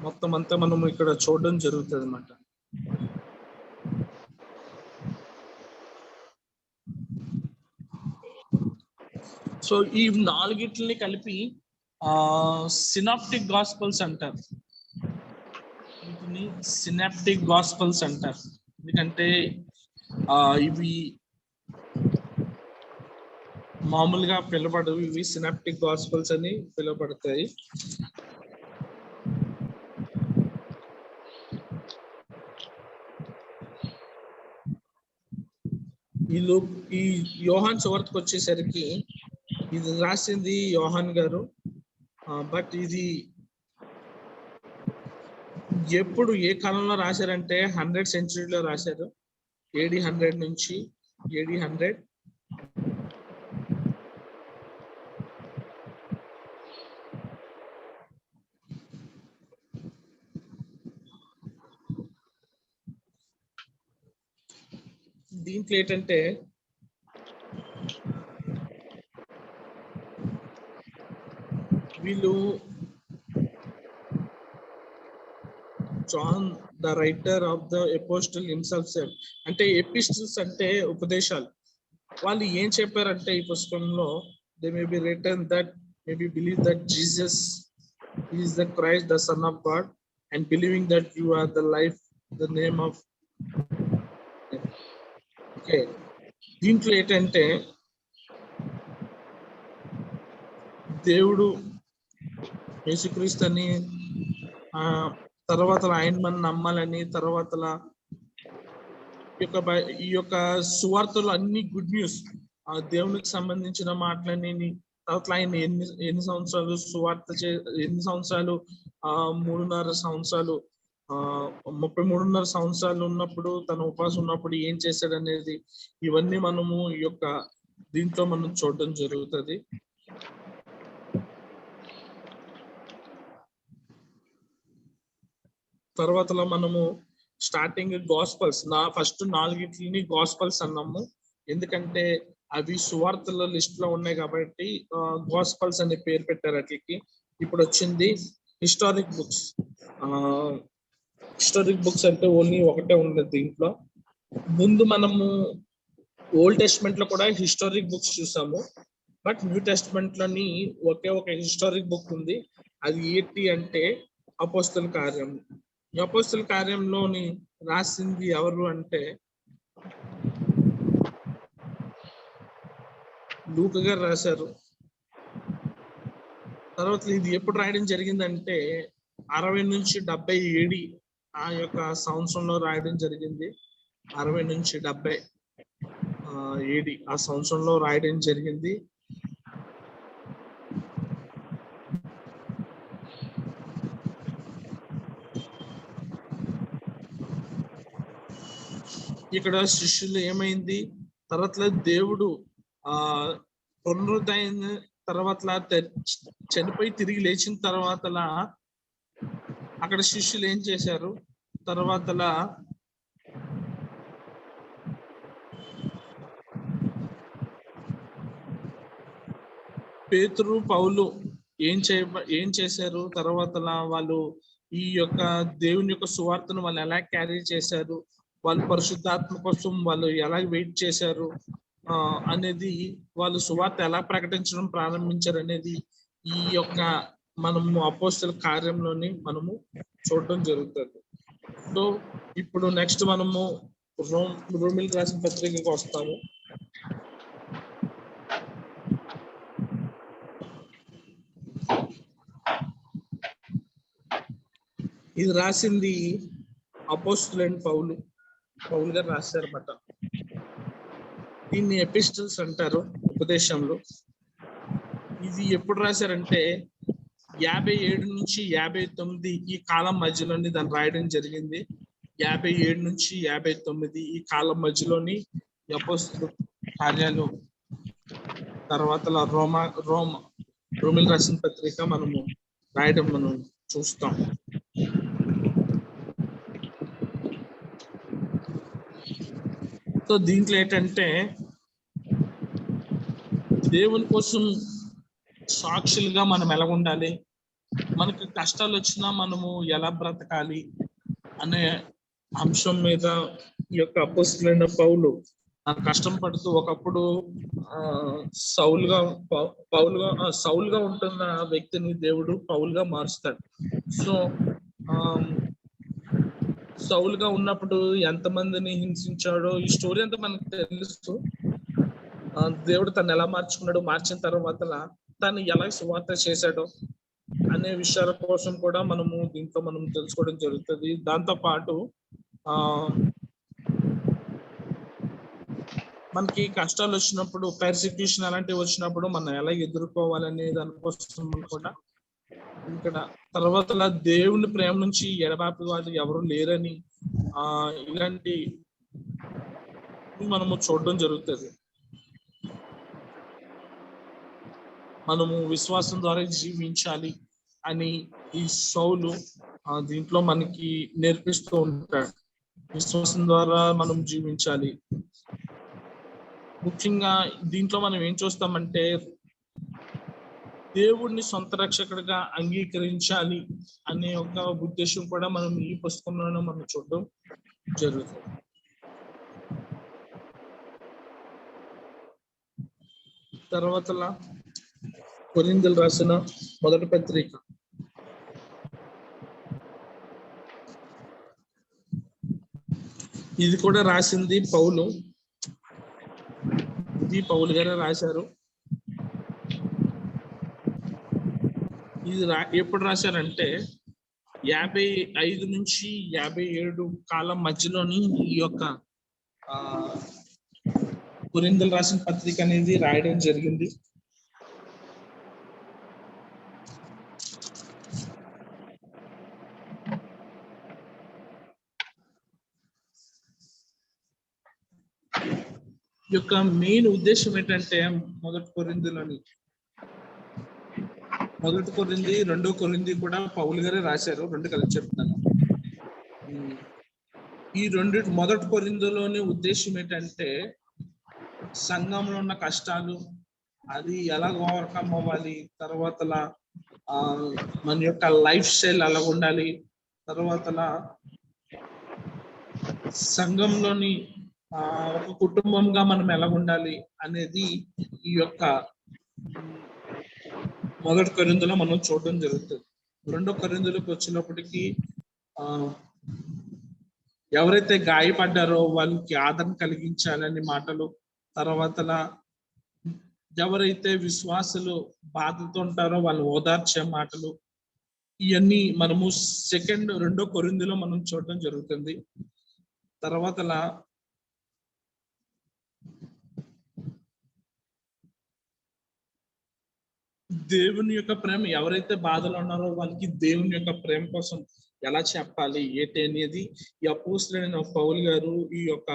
S1: మొత్తం అంతా మనం ఇక్కడ చూడడం జరుగుతుంది అన్నమాట. సో ఈ నాలుగిట్లని కలిపి సినాప్టిక్ గాస్పల్స్ అంటారు. వీటిని సినాప్టిక్ గాస్పల్స్ అంటారు. ఎందుకంటే ఇవి మామూలుగా పిలవబడవు, ఇవి సినాప్టిక్ గాస్పల్స్ అని పిలువబడతాయి. ఈ యోహాన్ సువార్తకు వచ్చేసరికి ఇది రాసింది యోహాన్ గారు. బట్ ఇది ఎప్పుడు ఏ కాలంలో రాశారంటే 100th సెంచరీలో రాశారు. AD 100 నుంచి AD 100. దీంట్లో ఏంటంటే వీళ్ళు John the writer of the apostle himself said, అంటే ఎపిస్టల్స్ అంటే ఉపదేశాలు. వాళ్ళు ఏం చెప్పారంటే ఈ పుస్తకంలో, they may be written that may be believe that Jesus is the Christ the son of God and believing that you are the life the name of. Okay, దీంట్లో ఏంటంటే దేవుడు యేసుక్రీస్తు అని, తర్వాత ఆయన మనం నమ్మాలని, తర్వాత ఈ యొక్క సువార్తలు అన్ని గుడ్ న్యూస్, దేవునికి సంబంధించిన మాటలని. తర్వాత ఆయన ఎన్ని సంవత్సరాలు సువార్త ఎన్ని సంవత్సరాలు 3.5 సంవత్సరాలు 33.5 సంవత్సరాలు ఉన్నప్పుడు, తన ఉపవాసం ఉన్నప్పుడు ఏం చేశాడు అనేది, ఇవన్నీ మనము ఈ యొక్క దీంట్లో మనం చూడడం జరుగుతుంది. తర్వాత మనము స్టార్టింగ్ గాస్పల్స్, ఫస్ట్ 4 గాస్పల్స్ అన్నాము. ఎందుకంటే అవి సువార్తల లిస్ట్ లో ఉన్నాయి కాబట్టి గాస్పల్స్ అనే పేరు పెట్టారు అట్లకి. ఇప్పుడు వచ్చింది హిస్టారిక్ బుక్స్. హిస్టారిక్ బుక్స్ అంటే ఓన్లీ ఒకటే ఉండదు దీంట్లో. ముందు మనము ఓల్డ్ టెస్ట్మెంట్ లో కూడా హిస్టారిక్ బుక్స్ చూసాము, బట్ న్యూ టెస్ట్మెంట్ లోని ఒకే ఒక హిస్టారిక్ బుక్ ఉంది. అది ఏంటి అంటే అపోస్తల కార్యం. అపోస్తల కార్యంలోని రాసింది ఎవరు అంటే లూకా గారు రాశారు. తర్వాత ఇది ఎప్పుడు రాయడం జరిగిందంటే 60 నుంచి 70 AD ఆ యొక్క సంవత్సరంలో రాయడం జరిగింది. 60 నుంచి 70 AD ఆ సంవత్సరంలో రాయడం జరిగింది. ఇక్కడ శిష్యులు ఏమైంది, తర్వాత దేవుడు పునరుద్ధరణ తర్వాత చనిపోయి తిరిగి లేచిన తర్వాత అక్కడ శిష్యులు ఏం చేశారు, తర్వాత పేతురు పౌలు ఏం చేశారు, తర్వాత వాళ్ళు ఈ యొక్క దేవుని యొక్క సువార్తను వాళ్ళు ఎలా క్యారీ చేశారు, వాళ్ళు పరిశుద్ధాత్మ కోసం వాళ్ళు ఎలా వెయిట్ చేశారు అనేది, వాళ్ళు సువార్త ఎలా ప్రకటించడం ప్రారంభించారు అనేది ఈ యొక్క మనము అపోస్తల కార్యంలోని మనము చూడడం జరుగుతుంది. సో ఇప్పుడు నెక్స్ట్ మనము రోమిలకు రాసిన పత్రికకు వస్తాము. ఇది రాసింది అపోస్తలుడైన పౌలు గారు రాశారన్నమాట. దీన్ని ఎపిస్టల్స్ అంటారు, ఉపదేశంలో. ఇది ఎప్పుడు రాశారంటే 57 నుంచి 59 ఈ కాలం మధ్యలోని దాన్ని రాయడం జరిగింది. 57 నుంచి 59 ఈ కాలం మధ్యలోని అపోస్తల కార్యాలు, తర్వాత రోమిలకు రాసిన పత్రిక మనము రాయడం మనం చూస్తాం. సో దీంట్లో ఏంటంటే దేవుని కోసం సాక్షులుగా మనం ఎలా ఉండాలి, మనకి కష్టాలు వచ్చినా మనము ఎలా బ్రతకాలి అనే అంశం మీద ఈ యొక్క అపోస్తలుడైన పౌలు కష్టం పడుతూ ఒకప్పుడు సౌలుగా ఉంటున్న వ్యక్తిని దేవుడు పౌలుగా మారుస్తాడు. సో సౌలుగా ఉన్నప్పుడు ఎంతమందిని హింసించాడో ఈ స్టోరీ అంతా మనకు తెలుసు. దేవుడు తను ఎలా మార్చుకున్నాడు, మార్చిన తర్వాత తను ఎలా సువార్త చేశాడో అనే విషయాల కోసం కూడా మనము దీంట్లో మనం తెలుసుకోవడం జరుగుతుంది. దాంతో పాటు మనకి కష్టాలు వచ్చినప్పుడు, పర్సిక్యూషన్ అలాంటివి వచ్చినప్పుడు మనం ఎలా ఎదుర్కోవాలనే దానికోసం కూడా ఇక్కడ తర్వాత దేవుని ప్రేమ నుంచి ఎడబాపి వాళ్ళు ఎవరు లేరని ఇలాంటి మనము చూడడం జరుగుతుంది. మనము విశ్వాసం ద్వారా జీవించాలి అని ఈ సౌలు దీంట్లో మనకి నేర్పిస్తూ ఉంటాడు. విశ్వాసం ద్వారా మనం జీవించాలి. ముఖ్యంగా దీంట్లో మనం ఏం చూస్తామంటే దేవుడిని సొంత రక్షకుడిగా అంగీకరించాలి అనే ఒక ఉద్దేశం కూడా మనం ఈ పుస్తకంలోనే మనం చూడడం జరుగుతుంది. తర్వాత కొరింథీయులు రాసిన మొదటి పత్రిక, ఇది కూడా రాసింది పౌలు. ఇది పౌలు గారే రాశారు. ఇది ఎప్పుడు రాశారంటే 55 నుంచి 57 కాలం మధ్యలోని ఈ యొక్క కొరింథీయులు రాసిన పత్రిక అనేది రాయడం జరిగింది. యొక్క మెయిన్ ఉద్దేశం ఏంటంటే మొదటి కొరింథీ, రెండో కొరింథీ కూడా పౌలు గారే రాశారు. రెండు కలిసి చెప్తాను. ఈ మొదటి కొరింథీలోని ఉద్దేశం ఏంటంటే సంఘంలో ఉన్న కష్టాలు అది ఎలా ఓవర్కమ్ అవ్వాలి, తర్వాత మన యొక్క లైఫ్ స్టైల్ ఎలా ఉండాలి, తర్వాత సంఘంలోని ఒక కుటుంబంగా మనం ఎలా ఉండాలి అనేది ఈ యొక్క మొదటి కొరింథీలో మనం చూడడం జరుగుతుంది. రెండో కొరింథీలోకి వచ్చినప్పటికీ ఎవరైతే గాయపడ్డారో వాళ్ళకి ఆదరణ కలిగించాలని మాటలు, తర్వాత ఎవరైతే విశ్వాసులు బాధతో ఉంటారో వాళ్ళు ఓదార్చే మాటలు, ఇవన్నీ మనము రెండో కొరింథీలో మనం చూడడం జరుగుతుంది. తర్వాత దేవుని యొక్క ప్రేమ, ఎవరైతే బాధలో ఉన్నారో వాళ్ళకి దేవుని యొక్క ప్రేమ కోసం ఎలా చెప్పాలి ఏంటి అనేది ఈ అపోస్తలుడైన పౌలు గారు ఈ యొక్క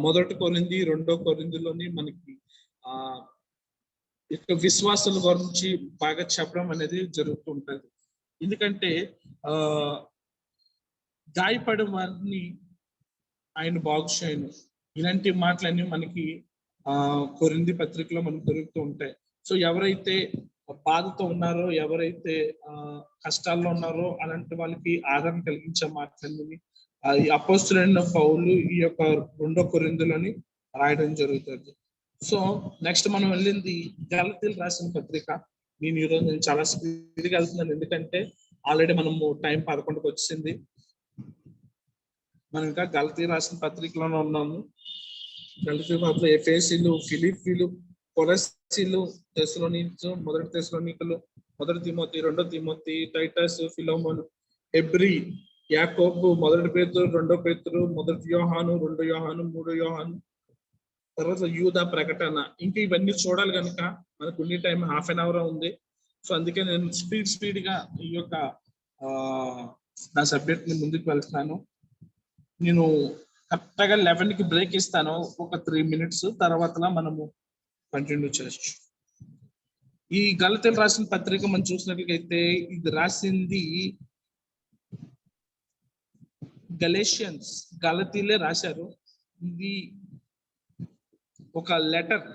S1: మొదటి కొరింథీ, రెండో కొరింథీలోని మనకి యొక్క విశ్వాసాల గురించి బాగా చెప్పడం అనేది జరుగుతూ ఉంటుంది. ఎందుకంటే గాయపడిన వారిని ఆయన బాగు చేయను, ఇలాంటి మాటలన్నీ మనకి కొరింథీ పత్రికలో మనకు దొరుకుతూ ఉంటాయి. సో ఎవరైతే బాధతో ఉన్నారో, ఎవరైతే కష్టాల్లో ఉన్నారో అలాంటి వాళ్ళకి ఆదరణ కలిగించే మాటలన్నీ అపోస్తలుడైన పౌలు ఈ యొక్క రెండో కొరింథీలోని రాయడం జరుగుతుంది. సో నెక్స్ట్ మనం వెళ్ళింది గలతీయులు రాసిన పత్రిక. నేను చాలా స్పీడ్గా వెళ్తున్నాను ఎందుకంటే ఆల్రెడీ మనము టైం 11కి వచ్చింది. మనం ఇంకా గలతీయులు రాసిన పత్రికలోనే ఉన్నాము. గలతీయుల పత్రిక ఎఫెసీలు, ఫిలిప్పీలు, కొలస్సీలు, తెస్సలోనికీలు, మొదటి తెస్సలోనికీలు, మొదటి తిమోతి, రెండో తిమోతి, టైటస్, ఫిలోమోను, హెబ్రీ, యాకోబు, మొదటి పేతురు, రెండో పేతురు, మొదటి యోహాను, రెండో యోహాను, మూడో యోహాను, తర్వాత యూదా, ప్రకటన. ఇంకా ఇవన్నీ చూడాలి కనుక మనకు ఉండే టైం ½ an hour ఉంది. సో అందుకే నేను స్పీడ్ గా ఈ యొక్క నా సబ్జెక్ట్ ని ముందుకు వెళ్తున్నాను. నేను కరెక్ట్ గా 11కి బ్రేక్ ఇస్తాను, ఒక 3 minutes తర్వాత మనము కంటిన్యూ చేయొచ్చు. ఈ గలతీయులు రాసిన పత్రిక మనం చూసినట్లయితే ఇది రాసింది గలేషియన్స్, గలతీయులే రాశారు. ఇది ఒక లెటర్,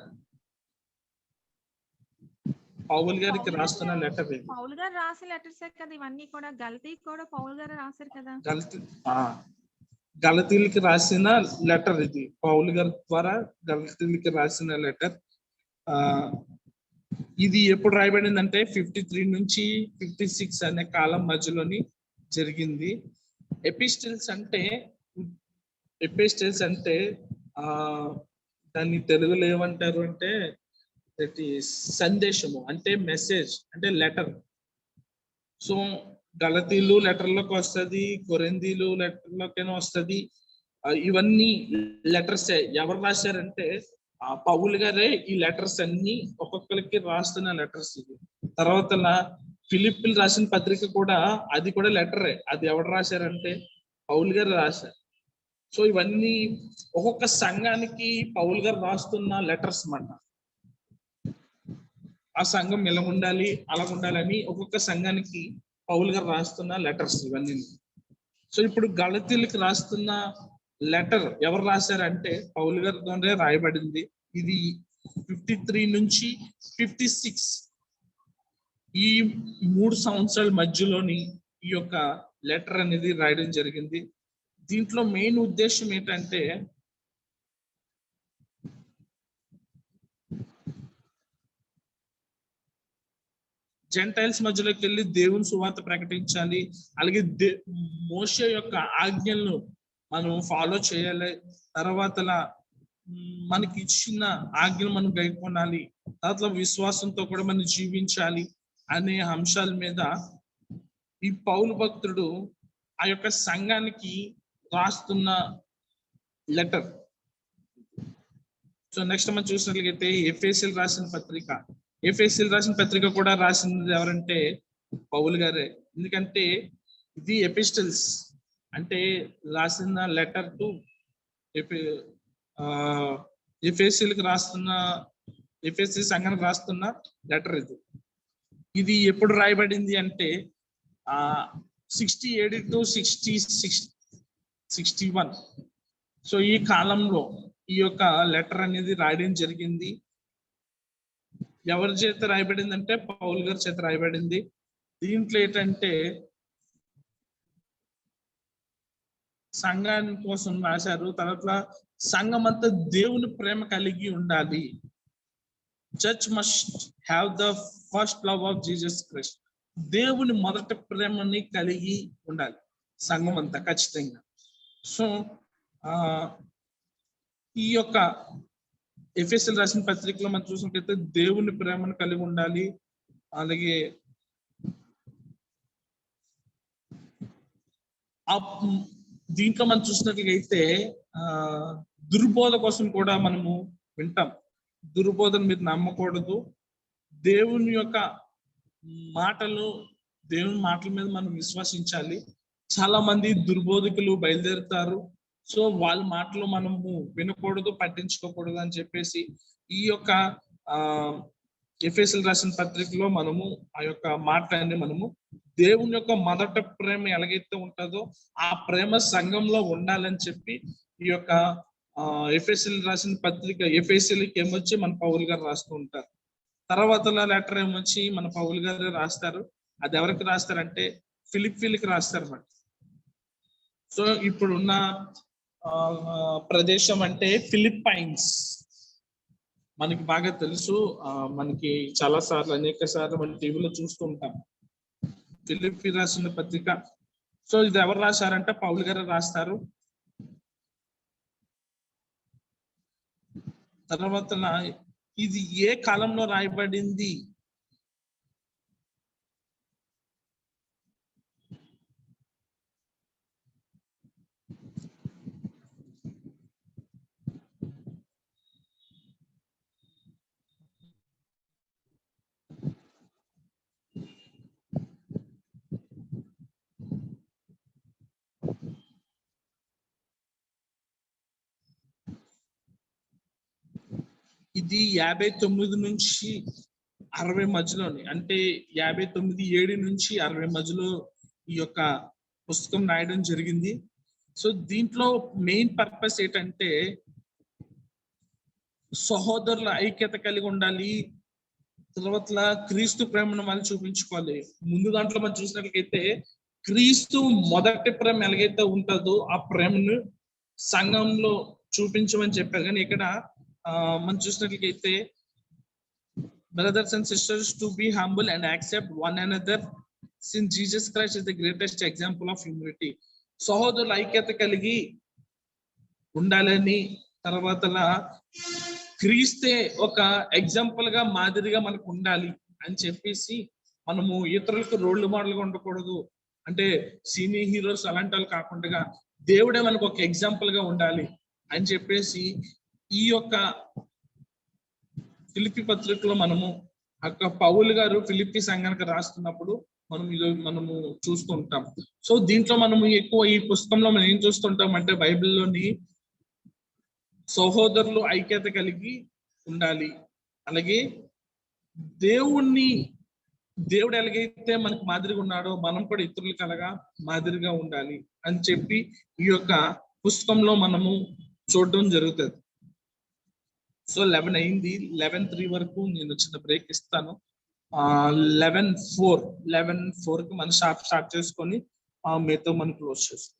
S1: పౌలు గారికి రాస్తున్న లెటర్ ఇది.
S2: పౌలు గారు రాసిన లెటర్సే కదా ఇవన్నీ కూడా. గలతీ కూడా పౌలు గారు రాశారు కదా.
S1: గలతీలకి రాసిన లెటర్ ఇది, పౌలు గారి ద్వారా గలతీలకి రాసిన లెటర్. ఇది ఎప్పుడు రాయబడింది అంటే 53 నుంచి 56 అనే కాలం మధ్యలోని జరిగింది. ఎపిస్టిల్స్ అంటే దాన్ని తెలుగులో ఏమంటారు అంటే సందేశము, అంటే మెసేజ్, అంటే లెటర్. సో గలతీలు లెటర్లోకి వస్తుంది, కొరింథీలు లెటర్లోకైనా వస్తుంది. ఇవన్నీ లెటర్స్ ఎవరు రాశారంటే పౌలు గారే ఈ లెటర్స్ అన్ని ఒక్కొక్కరికి రాస్తున్న లెటర్స్ ఇది. తర్వాత ఫిలిప్పీలు రాసిన పత్రిక కూడా, అది కూడా లెటరే. అది ఎవరు రాశారంటే పౌలు గారు రాశారు. సో ఇవన్నీ ఒక్కొక్క సంఘానికి పౌలు గారు రాస్తున్న లెటర్స్ అన్నమాట. ఆ సంఘం ఎలా ఉండాలి, అలా ఉండాలని ఒక్కొక్క సంఘానికి పౌలు గారు రాస్తున్న లెటర్స్ ఇవన్నీ. సో ఇప్పుడు గలతీలకు రాస్తున్న లెటర్ ఎవరు రాశారంటే పౌలు గారి ద్వారా రాయబడింది. ఇది 53 నుంచి 56 ఈ 3 సంవత్సరాల మధ్యలోని ఈ యొక్క లెటర్ అనేది రాయడం జరిగింది. దీంట్లో మెయిన్ ఉద్దేశం ఏంటంటే జెంటైల్స్ మధ్యలోకి వెళ్ళి దేవుని సువార్త ప్రకటించాలి, అలాగే మోషే యొక్క ఆజ్ఞలను మనం ఫాలో చేయాలి, తర్వాత మనకి ఇచ్చిన ఆజ్ఞలు మనం గైకొనాలి, తర్వాత విశ్వాసంతో కూడా మనం జీవించాలి అనే అంశాల మీద ఈ పౌలు భక్తుడు ఆ యొక్క సంఘానికి రాస్తున్న లెటర్. సో నెక్స్ట్ మనం చూసినట్లయితే ఎఫెసీయులు రాసిన పత్రిక కూడా రాసింది ఎవరంటే పౌలు గారే. ఎందుకంటే ఇది ఎపిస్టల్స్ అంటే రాసిన లెటర్ టు ఎఫెసీయులకు రాస్తున్న, ఎఫెసీ సంఘానికి రాస్తున్న లెటర్ ఇది. ఇది ఎప్పుడు రాయబడింది అంటే 60 AD to 61. సో ఈ కాలంలో ఈ యొక్క లెటర్ అనేది రాయడం జరిగింది. ఎవరి చేత రాయబడింది అంటే పౌలు గారి చేత రాయబడింది. దీంట్లో ఏంటంటే సంఘాని కోసం రాశారు. తర్వాత సంఘం అంతా దేవుని ప్రేమ కలిగి ఉండాలి. Church must have the first love of Jesus Christ. దేవుని మొదటి ప్రేమని కలిగి ఉండాలి సంఘం అంతా ఖచ్చితంగా. సో ఈ యొక్క ఎఫెసీయులు రాసిన పత్రికలో మనం చూసినట్లయితే దేవుని ప్రేమను కలిగి ఉండాలి. అలాగే దీంట్లో మనం చూసినట్లయితే దుర్బోధ కోసం కూడా మనము వింటాం. దుర్బోధన మీరు నమ్మకూడదు. దేవుని యొక్క మాటలు, దేవుని మాటల మీద మనం విశ్వసించాలి. చాలా మంది దుర్బోధకులు బయలుదేరుతారు. సో వాళ్ళ మాటలు మనము వినకూడదు, పట్టించుకోకూడదు అని చెప్పేసి ఈ యొక్క ఎఫెసీయులు రాసిన పత్రికలో మనము ఆ యొక్క మాటలన్నీ మనము దేవుని యొక్క మొదటి ప్రేమ ఎలాగైతే ఉంటుందో ఆ ప్రేమ సంఘంలో ఉండాలని చెప్పి ఈ యొక్క ఎఫెసీయులు రాసిన పత్రిక ఎఫెసీయులకి ఏమొచ్చి మన పౌలు గారు రాస్తూ ఉంటారు. తర్వాత లెటర్ ఏమొచ్చి మన పౌలు గారు రాస్తారు. అది ఎవరికి రాస్తారంటే ఫిలిప్పీలకి రాస్తారు అన్నమాట. సో ఇప్పుడున్న ప్రదేశం అంటే ఫిలిప్పైన్స్ మనకి బాగా తెలుసు. మనకి చాలా సార్లు, అనేక సార్లు మన టీవీలో చూస్తూ ఉంటాం ఫిలిప్పీ రాసిన పత్రిక. సో ఇది ఎవరు రాశారంటే పౌలు గారు రాస్తారు. తర్వాత ఇది ఏ కాలంలో రాయబడింది ఇది 59 నుంచి 60 మధ్యలోని, అంటే 59 AD నుంచి 60 మధ్యలో ఈ యొక్క పుస్తకం రాయడం జరిగింది. సో దీంట్లో మెయిన్ పర్పస్ ఏంటంటే సహోదరుల ఐక్యత కలిగి ఉండాలి. తర్వాత క్రీస్తు ప్రేమను మనం చూపించుకోవాలి. ముందు దాంట్లో మనం చూసినట్లయితే క్రీస్తు మొదటి ప్రేమ ఎలాగైతే ఉంటుందో ఆ ప్రేమను సంఘంలో చూపించమని చెప్పారు. కానీ ఇక్కడ మనం చూసినట్లయితే brothers and sisters to be humble and accept one another since Jesus Christ is the greatest example of humility. సహోదరుల ఐక్యత కలిగి ఉండాలని, తర్వాత క్రీస్తే ఒక ఎగ్జాంపుల్ గా మాదిరిగా మనకు ఉండాలి అని చెప్పేసి మనము ఇతరులకు రోల్ మోడల్ గా ఉండకూడదు. అంటే సీనియర్ హీరోస్ అలాంటి వాళ్ళు కాకుండా దేవుడే మనకు ఒక ఎగ్జాంపుల్ గా ఉండాలి అని చెప్పేసి ఈ యొక్క ఫిలిప్పీ పత్రికలో మనము అక్క పౌలు గారు ఫిలిప్పీ సంఘానికి రాస్తున్నప్పుడు మనము చూస్తుంటాం. సో దీంట్లో మనము ఎక్కువ ఈ పుస్తకంలో మనం ఏం చూస్తుంటాం అంటే బైబిల్లోని సహోదరులు ఐక్యత కలిగి ఉండాలి. అలాగే దేవుడు ఎలాగైతే మనకు మాదిరిగా ఉన్నాడో మనం కూడా ఇతరులకు అలాగా మాదిరిగా ఉండాలి అని చెప్పి ఈ యొక్క పుస్తకంలో మనము చూడడం జరుగుతుంది. సో 11 అయింది. 11:03 వరకు నేను చిన్న బ్రేక్ ఇస్తాను. 11:04 కి మనం స్టార్ట్ చేసుకొని మీతో మనం క్లోజ్ చేస్తాం.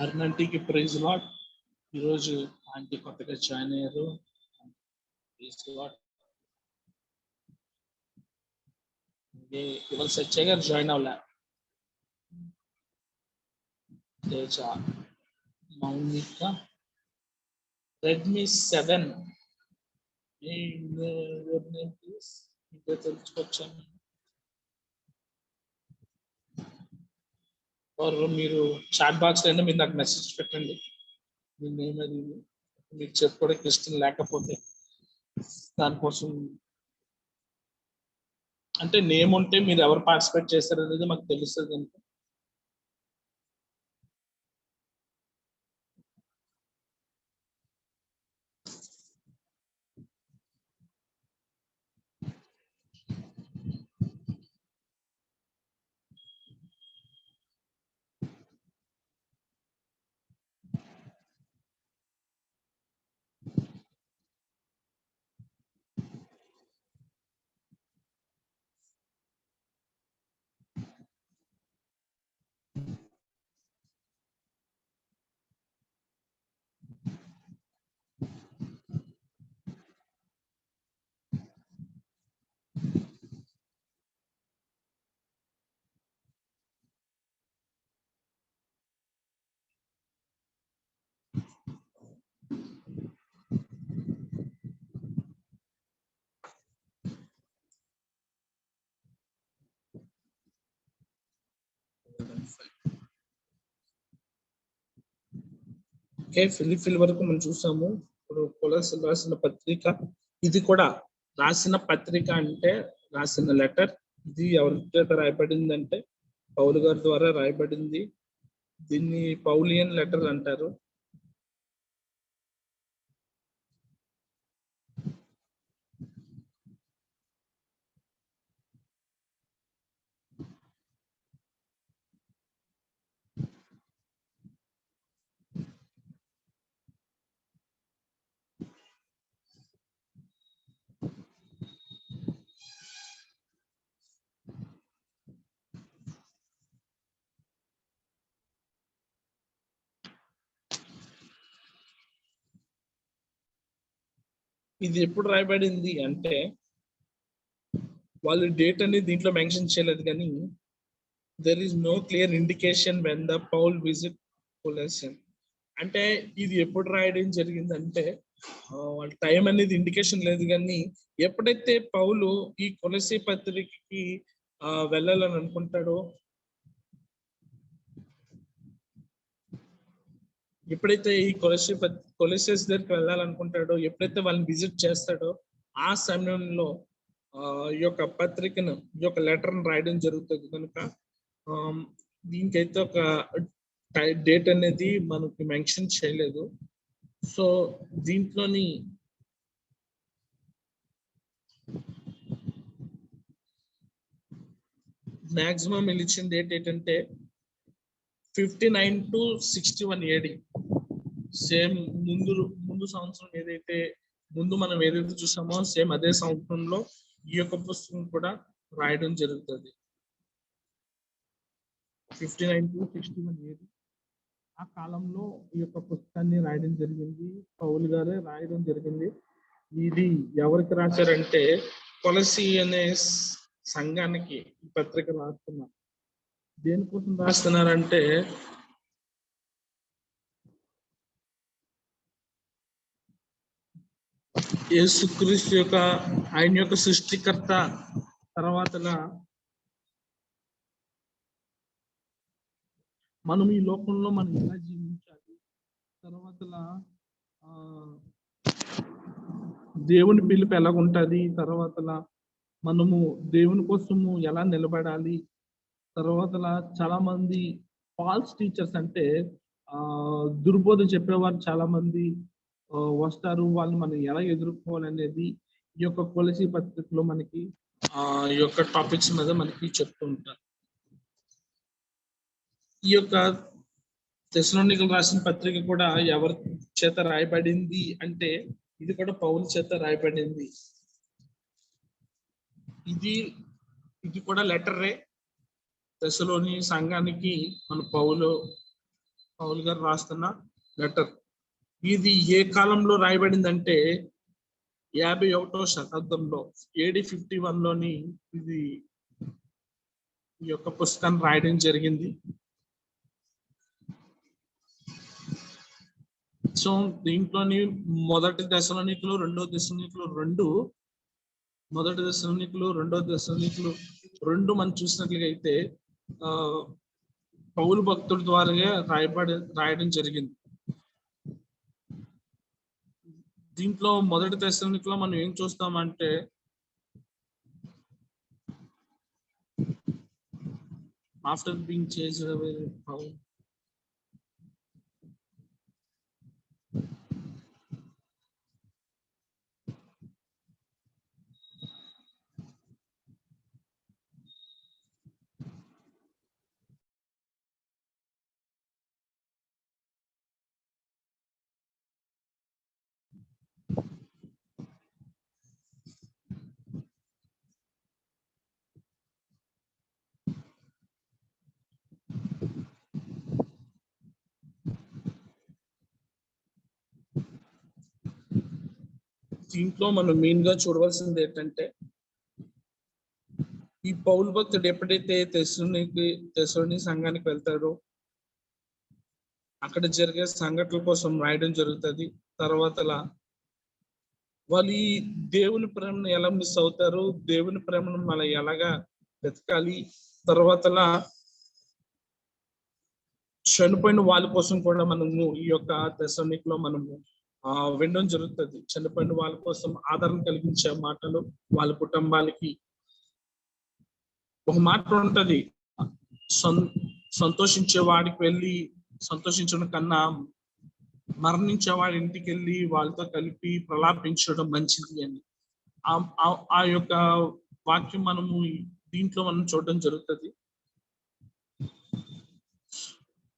S1: అరుణాంటీకి ప్రైజ్ లాట్. ఈరోజు ఆంటీ కొత్తగా జాయిన్ అయ్యారు. ఇవాళ సత్య గారు జాయిన్ అవ్వలే. తేజ, మౌనిక, రెడ్మీ 7 తెలుసుకొచ్చాను. మీరు చాట్ బాక్స్ అయినా మీరు నాకు మెసేజ్ పెట్టండి. మీ నేమ్ అది మీకు చెప్పుకోవడానికి ఇష్టం లేకపోతే దానికోసం, అంటే నేమ్ ఉంటే మీరు ఎవరు పార్టిసిపేట్ చేశారు అనేది మాకు తెలుస్తుంది. అంటే ఓకే, ఫిలిపిల్ వరకు మనం చూసాము. ఇప్పుడు కొలస్సీలు రాసిన పత్రిక, ఇది కూడా రాసిన పత్రిక అంటే రాసిన లెటర్. ఇది ఎవరి చేత రాయబడింది అంటే పౌలు గారి ద్వారా రాయబడింది. దీన్ని పౌలియన్ లెటర్ అంటారు. ఇది ఎప్పుడు రాయబడింది అంటే వాళ్ళు డేట్ అనేది దీంట్లో మెన్షన్ చేయలేదు, కానీ there is no clear indication when the Paul visit Colossian. అంటే ఇది ఎప్పుడు రాయడం జరిగిందంటే వాళ్ళ టైం అనేది ఇండికేషన్ లేదు, కానీ ఎప్పుడైతే పౌలు ఈ కొలెసీ పత్రికకి వెళ్ళాలని అనుకుంటాడో, ఎప్పుడైతే ఈ కొలెసియస్ దగ్గరికి వెళ్ళాలనుకుంటాడో, ఎప్పుడైతే వాళ్ళని విజిట్ చేస్తాడో ఆ సమయంలో ఈ యొక్క పత్రికను, ఈ యొక్క లెటర్ని రాయడం జరుగుతుంది. కనుక దీనికైతే ఒక డేట్ అనేది మనకి మెన్షన్ చేయలేదు. సో దీంట్లోని మాక్సిమం ఇచ్చిన డేట్ ఏంటంటే 59 to 61 AD. సేమ్ ముందు సంవత్సరం ఏదైతే మనం ఏదైతే చూసామో సేమ్ అదే సంవత్సరంలో ఈ యొక్క పుస్తకం కూడా రాయడం జరుగుతుంది. 59 to 61 AD ఆ కాలంలో ఈ యొక్క పుస్తకాన్ని రాయడం జరిగింది. పౌలు గారే రాయడం జరిగింది. ఇది ఎవరికి రాశారంటే కొలసీ అనే సంఘానికి ఈ పత్రిక రాస్తున్నారు. దేనికోసం రాస్తున్నారంటే యేసుక్రీస్తు యొక్క ఆయన యొక్క సృష్టికర్త తర్వాత మనం ఈ లోకంలో మనం ఎలా జీవించాలి, తర్వాత దేవుని పిలుపు ఎలాగుంటుంది, తర్వాత మనము దేవుని కోసము ఎలా నిలబడాలి, తర్వాత చాలా మంది ఫాల్స్ టీచర్స్ అంటే దుర్బోధ చెప్పేవారు చాలా మంది వస్తారు. వాళ్ళు మనం ఎలా ఎదుర్కోవాలనేది ఈ యొక్క కొలసీ పత్రికలో మనకి ఈ యొక్క టాపిక్స్ మీద మనకి చెప్తూ ఉంటారు. ఈ యొక్క తెస్సలోనికీయులకు రాసిన పత్రిక కూడా ఎవరి చేత రాయబడింది అంటే ఇది కూడా పౌలు చేత రాయబడింది. ఇది కూడా లెటరే. తెస్సలోని సంఘానికి మన పౌలు గారు రాస్తున్న లెటర్. ఇది ఏ కాలంలో రాయబడిందంటే 51వ శతాబ్దంలో AD 51లోని ఇది ఈ యొక్క పుస్తకాన్ని రాయడం జరిగింది. సో దీంట్లోని మొదటి దశలోనికులు, రెండో దశలోనికులు రెండో దశలోనికులు మనం చూసినట్లుగా అయితే పౌలు భక్తుడి ద్వారా రాయడం జరిగింది. దీంట్లో మొదటి దశలోనికులో మనం ఏం చూస్తామంటే ఆఫ్టర్ బీయింగ్ చేంజ్డ్ అవే పౌల్ దీంట్లో మనం మెయిన్ గా చూడవలసింది ఏంటంటే ఈ పౌలు భక్తుడు ఎప్పుడైతే తెస్సలోని సంఘానికి వెళ్తాడో అక్కడ జరిగే సంఘటనల కోసం రాయడం జరుగుతుంది. తర్వాత వాళ్ళు ఈ దేవుని ప్రేమను ఎలా మిస్ అవుతారు, దేవుని ప్రేమను మనం ఎలాగా వెతకాలి, తర్వాత చనిపోయిన వాళ్ళ కోసం కూడా మనము ఈ యొక్క దశనికలో మనము వినడం జరుగుతుంది. చనిపోయిన వాళ్ళ కోసం ఆదరణ కలిగించే మాటలు, వాళ్ళ కుటుంబాలకి ఒక మాట ఉంటది, సంతోషించే వాడికి వెళ్ళి సంతోషించడం కన్నా మరణించే వాడి ఇంటికి వెళ్ళి వాళ్ళతో కలిపి ప్రలాపించడం మంచిది అని ఆ యొక్క వాక్యం మనము దీంట్లో మనం చూడడం జరుగుతుంది.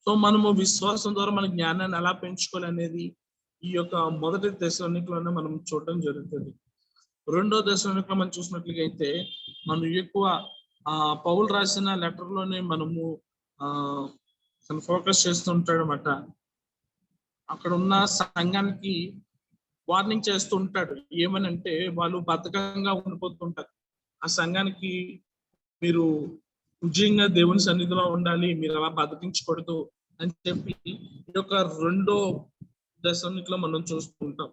S1: సో మనము విశ్వాసం ద్వారా మన జ్ఞానాన్ని ఎలా పెంచుకోవాలి అనేది ఈ యొక్క మొదటి దశలోనే మనం చూడడం జరుగుతుంది. రెండో దశలో మనం చూసినట్లుగా అయితే మనం ఎక్కువ పౌలు రాసిన లెటర్ లోనే మనము ఫోకస్ చేస్తుంటాడు అన్నమాట. అక్కడ ఉన్న సంఘానికి వార్నింగ్ చేస్తూ ఉంటాడు. ఏమనంటే వాళ్ళు బద్ధకంగా ఉండిపోతుంటారు. ఆ సంఘానికి మీరు ఉజ్జయంగా దేవుని సన్నిధిలో ఉండాలి, మీరు అలా బతికించకూడదు అని చెప్పి ఈ యొక్క రెండో దశలో మనం చూస్తుంటాం.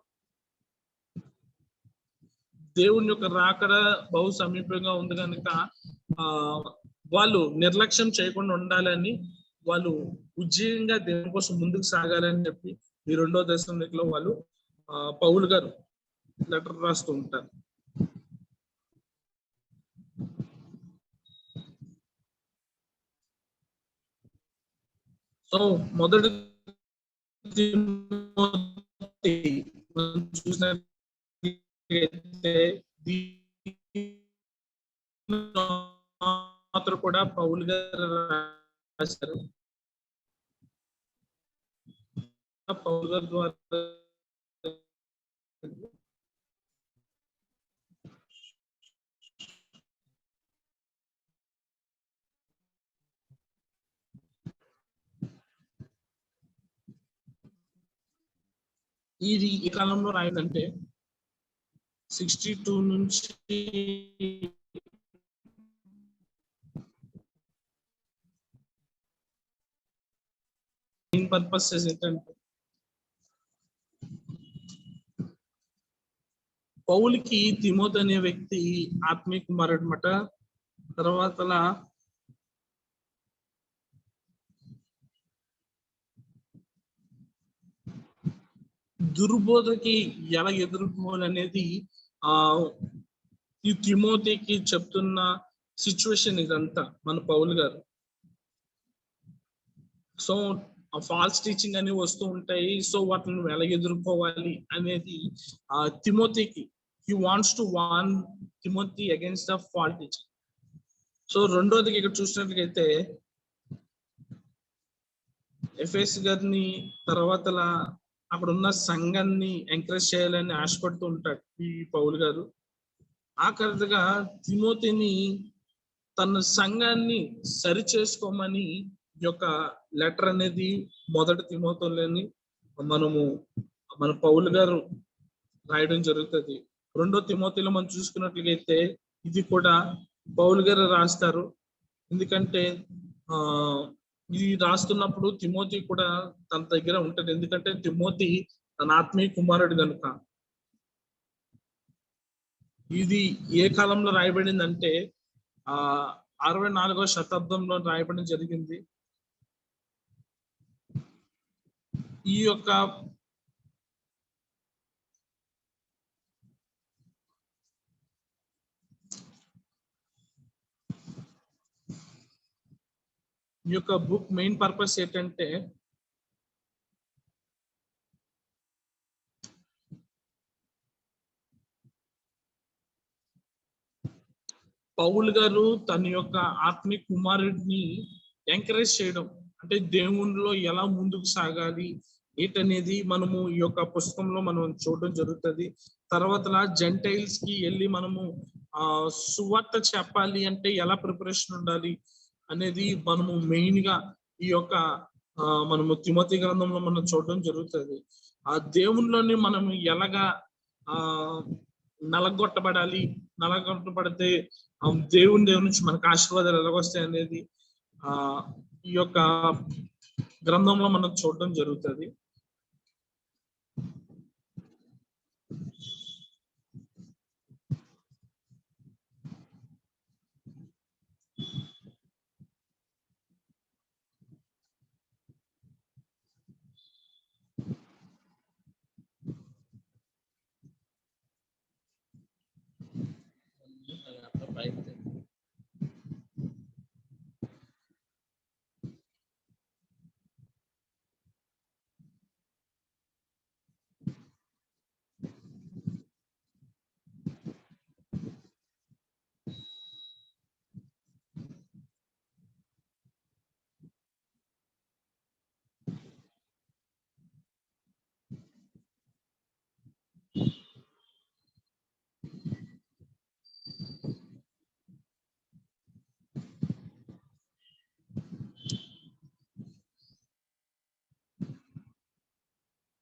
S1: దేవుని యొక్క రాకడ బహు సమీపంగా ఉంది కనుక వాళ్ళు నిర్లక్ష్యం చేయకుండా ఉండాలని, వాళ్ళు ఉజ్జయంగా దేవుని కోసం ముందుకు సాగాలని చెప్పి ఈ రెండో దశలో వాళ్ళు పౌలు గారు లెటర్ రాస్తూ ఉంటారు. సో మొదటి చూసినట్లయితే కూడా పౌలు గారు రాశారు. పౌలు గారి ద్వారా ఇది ఈ కాలంలో రాయదంటే 62 నుంచి మెయిన్ పర్పస్ ఏంటంటే పౌలుకి తిమోతి అనే వ్యక్తి ఆత్మీయ కుమారుడు అన్నమాట. తర్వాత దుర్బోధకి ఎలా ఎదుర్కోవాలనేది ఈ తిమోతికి చెప్తున్న సిచ్యువేషన్ ఇదంతా మన పౌలు గారు. సో ఫాల్స్ టీచింగ్ అనేవి వస్తూ ఉంటాయి. సో వాటిని ఎలా ఎదుర్కోవాలి అనేది తిమోతికి he wants to warn Timothy against the false teaching. So రెండోది ఇక్కడ చూసినట్లయితే ఎఫెస్ గారిని తర్వాత అక్కడ ఉన్న సంఘాన్ని ఎంకరేజ్ చేయాలని ఆశపడుతూ ఉంటాడు ఈ పౌలు గారు. ఆఖరిగా తిమోతిని తన సంఘాన్ని సరి చేసుకోమని ఈ యొక్క లెటర్ అనేది మొదటి తిమోతిలోని మన పౌలు గారు రాయడం జరుగుతుంది. రెండో తిమోతిలో మనం చూసుకున్నట్లయితే ఇది కూడా పౌలు గారు రాస్తారు. ఎందుకంటే ఇది రాస్తున్నప్పుడు తిమోతి కూడా తన దగ్గర ఉంటది. ఎందుకంటే తిమోతి తన ఆత్మీయ కుమారుడు కనుక. ఇది ఏ కాలంలో రాయబడిందంటే 64వ శతాబ్దంలో రాయబడడం జరిగింది. ఈ యొక్క బుక్ మెయిన్ పర్పస్ ఏంటంటే పౌలు గారు తన యొక్క ఆత్మీయ కుమారుడిని ఎంకరేజ్ చేయడం, అంటే దేవునిలో ఎలా ముందుకు సాగాలి ఏంటనేది మనము ఈ యొక్క పుస్తకంలో మనం చూడడం జరుగుతుంది. తర్వాత జెంటైల్స్ కి వెళ్ళి మనము సువార్త చెప్పాలి అంటే ఎలా ప్రిపరేషన్ ఉండాలి అనేది మనము మెయిన్ గా ఈ యొక్క మనము తిమోతి గ్రంథంలో మనం చూడడం జరుగుతుంది. ఆ దేవునిలోని మనం ఎలాగా నలగొట్టబడాలి, నలగొట్టబడితే దేవుని నుంచి మనకు ఆశీర్వాదాలు ఎలాగొస్తాయి అనేది ఈ యొక్క గ్రంథంలో మనం చూడడం జరుగుతుంది. అయితే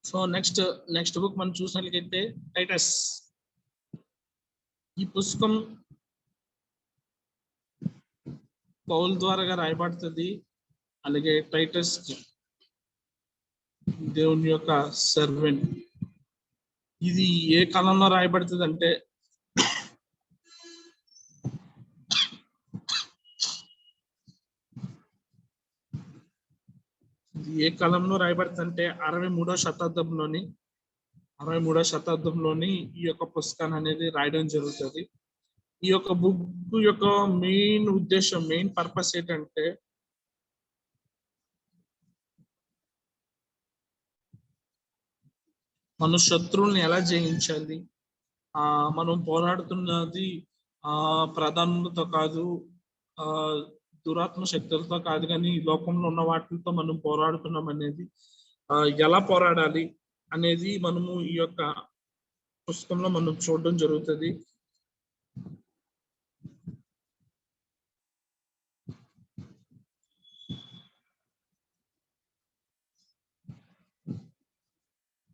S1: సో నెక్స్ట్ బుక్ మనం చూసినట్లయితే టైటస్. ఈ పుస్తకం పౌల్ ద్వారా రాయబడుతుంది. అలాగే టైటస్ దేవుని యొక్క సర్వెంట్. ఇది ఏ కాలంలో రాయబడుతుంది అంటే ఏ కాలంలో రాయబడుతుందంటే 63వ శతాబ్దంలోని ఈ యొక్క పుస్తకాన్ని అనేది రాయడం జరుగుతుంది. ఈ యొక్క బుక్ యొక్క మెయిన్ పర్పస్ ఏంటంటే మన శత్రువుల్ని ఎలా జయించాలి, మనం పోరాడుతున్నది ప్రధానులతో కాదు, దురాత్మ శక్తులతో కాదు, కానీ ఈ లోకంలో ఉన్న వాటితో మనం పోరాడుతున్నాం అనేది, ఎలా పోరాడాలి అనేది మనము ఈ యొక్క పుస్తకంలో మనం చూడడం జరుగుతుంది.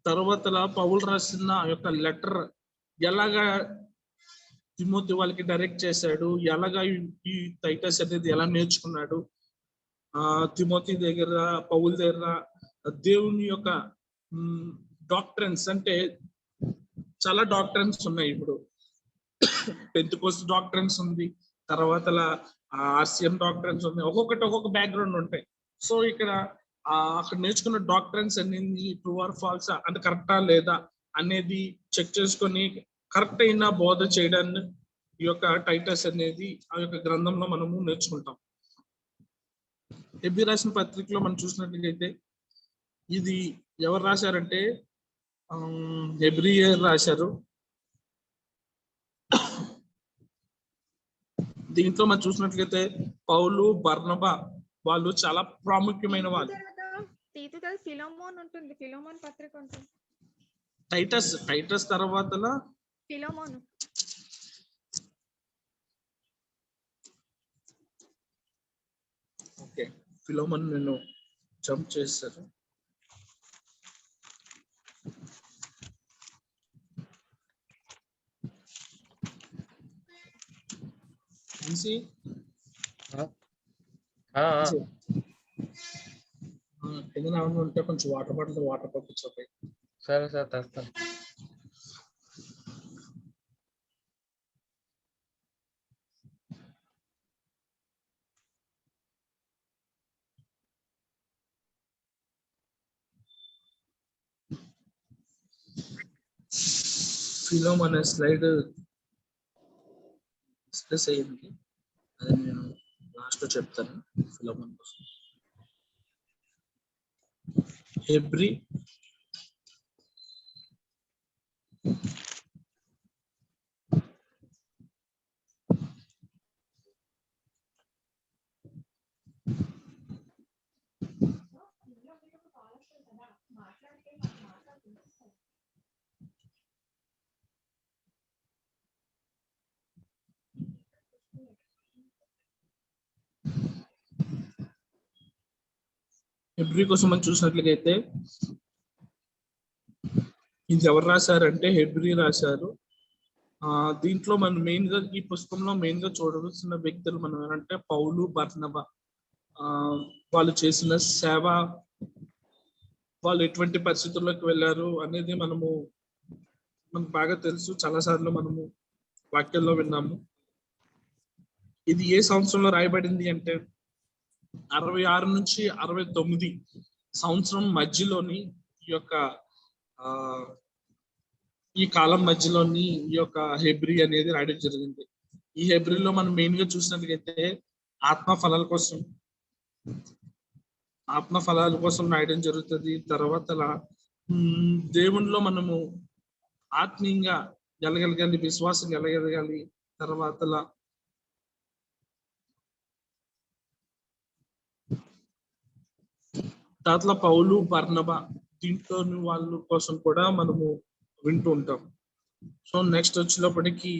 S1: తర్వాత పౌలు రాసిన యొక్క లెటర్ ఎలాగా తిమోతి వాళ్ళకి డైరెక్ట్ చేశాడు, ఎలాగా ఈ టైటస్ అనేది ఎలా నేర్చుకున్నాడు, తిమోతి దగ్గర పౌలు దగ్గర దేవుని యొక్క డాక్ట్రిన్స్, అంటే చాలా డాక్ట్రిన్స్ ఉన్నాయి. ఇప్పుడు పెంతెకోస్తు డాక్ట్రిన్స్ ఉంది, తర్వాత ఆర్సిఎం డాక్ట్రిన్స్ ఉన్నాయి, ఒక్కొక్క బ్యాక్గ్రౌండ్ ఉంటాయి. సో ఇక్కడ అక్కడ నేర్చుకున్న డాక్ట్రిన్స్ అనేది ట్రూ ఆర్ ఫాల్స్, అంటే కరెక్టా లేదా అనేది చెక్ చేసుకొని కరెక్ట్ అయిన బోధ చేయడాన్ని ఈ యొక్క టైటస్ అనేది ఆ యొక్క గ్రంథంలో మనము నేర్చుకుంటాం. హెబ్రీ రాసిన పత్రికలో మనం చూసినట్లయితే ఇది ఎవరు రాశారంటే హెబ్రీయర్ రాశారు. దీంట్లో మనం చూసినట్లయితే పౌలు, బర్నబా వాళ్ళు చాలా ప్రాముఖ్యమైన వాళ్ళు.
S2: ఫిలోమోన్ ఉంటుంది, ఫిలోమోన్ పత్రిక ఉంటుంది.
S1: టైటస్ తర్వాత
S2: ఫిలోమోన్.
S1: ఓకే, ఫిలోమోన్ నేను జంప్ చేశారు. ఏదైనా ఉంటే కొంచెం వాటర్ పంపించే.
S3: సరే సార్, తెస్తాను.
S1: ఫిలోమోన్ అనే స్లైడ్ డిస్ప్లేస్ అయ్యింది, అది నేను లాస్ట్ లో చెప్తాను. ఫిలోమోన్ కోసం హెబ్రీ కోసం మనం చూసినట్లయితే ఇది ఎవరు రాశారంటే హెబ్రీ రాశారు. దీంట్లో మనం మెయిన్ గా ఈ పుస్తకంలో మెయిన్ గా చూడవలసిన వ్యక్తులు మనం ఏంటంటే పౌలు, బర్నబా. వాళ్ళు చేసిన సేవ, వాళ్ళు ఎటువంటి పరిస్థితుల్లోకి వెళ్ళారు అనేది మనకు బాగా తెలుసు, చాలాసార్లు మనము వాక్యాల్లో విన్నాము. ఇది ఏ సంవత్సరంలో రాయబడింది అంటే 66 నుంచి 69 సంవత్సరం మధ్యలోని ఈ కాలం మధ్యలోని ఈ యొక్క హెబ్రీ అనేది రాయడం జరిగింది. ఈ హెబ్రీలో మనం మెయిన్ గా చూసినట్లయితే ఆత్మ ఫలాల కోసం రాయడం జరుగుతుంది. తర్వాత దేవునిలో మనము ఆత్మీయంగా ఎలగలగాలి, విశ్వాసం ఎలగలగాలి. తర్వాత పౌలు, బర్నబా దీంట్లోని వాళ్ళ కోసం కూడా మనము వింటూ ఉంటాం. సో నెక్స్ట్ వచ్చినప్పటికీ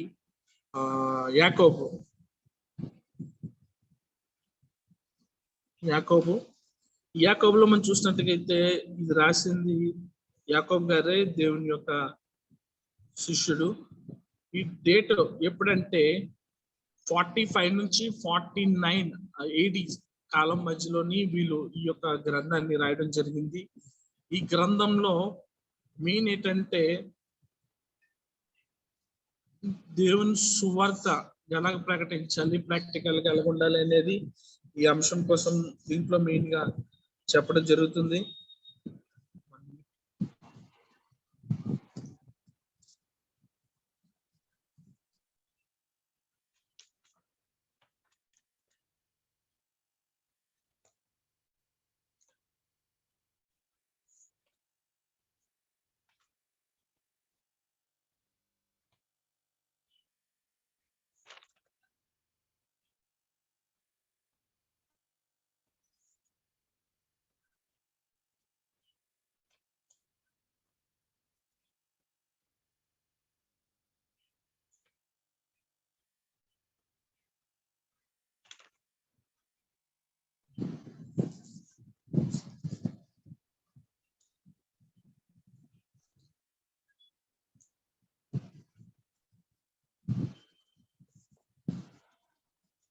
S1: యాకోబులో మనం చూసినట్టుగైతే ఇది రాసింది యాకోబు గారే, దేవుని యొక్క శిష్యుడు. ఈ డేట్ ఎప్పుడంటే 45 నుంచి 49 AD కాలం మధ్యలోని వీళ్ళు ఈ యొక్క గ్రంథాన్ని రాయడం జరిగింది. ఈ గ్రంథంలో మెయిన్ ఏంటంటే దేవుని సువార్త ఎలా ప్రకటించాలి, ప్రాక్టికల్ గా ఎలా ఉండాలి అనేది ఈ అంశం కోసం దీంట్లో మెయిన్ గా చెప్పడం జరుగుతుంది.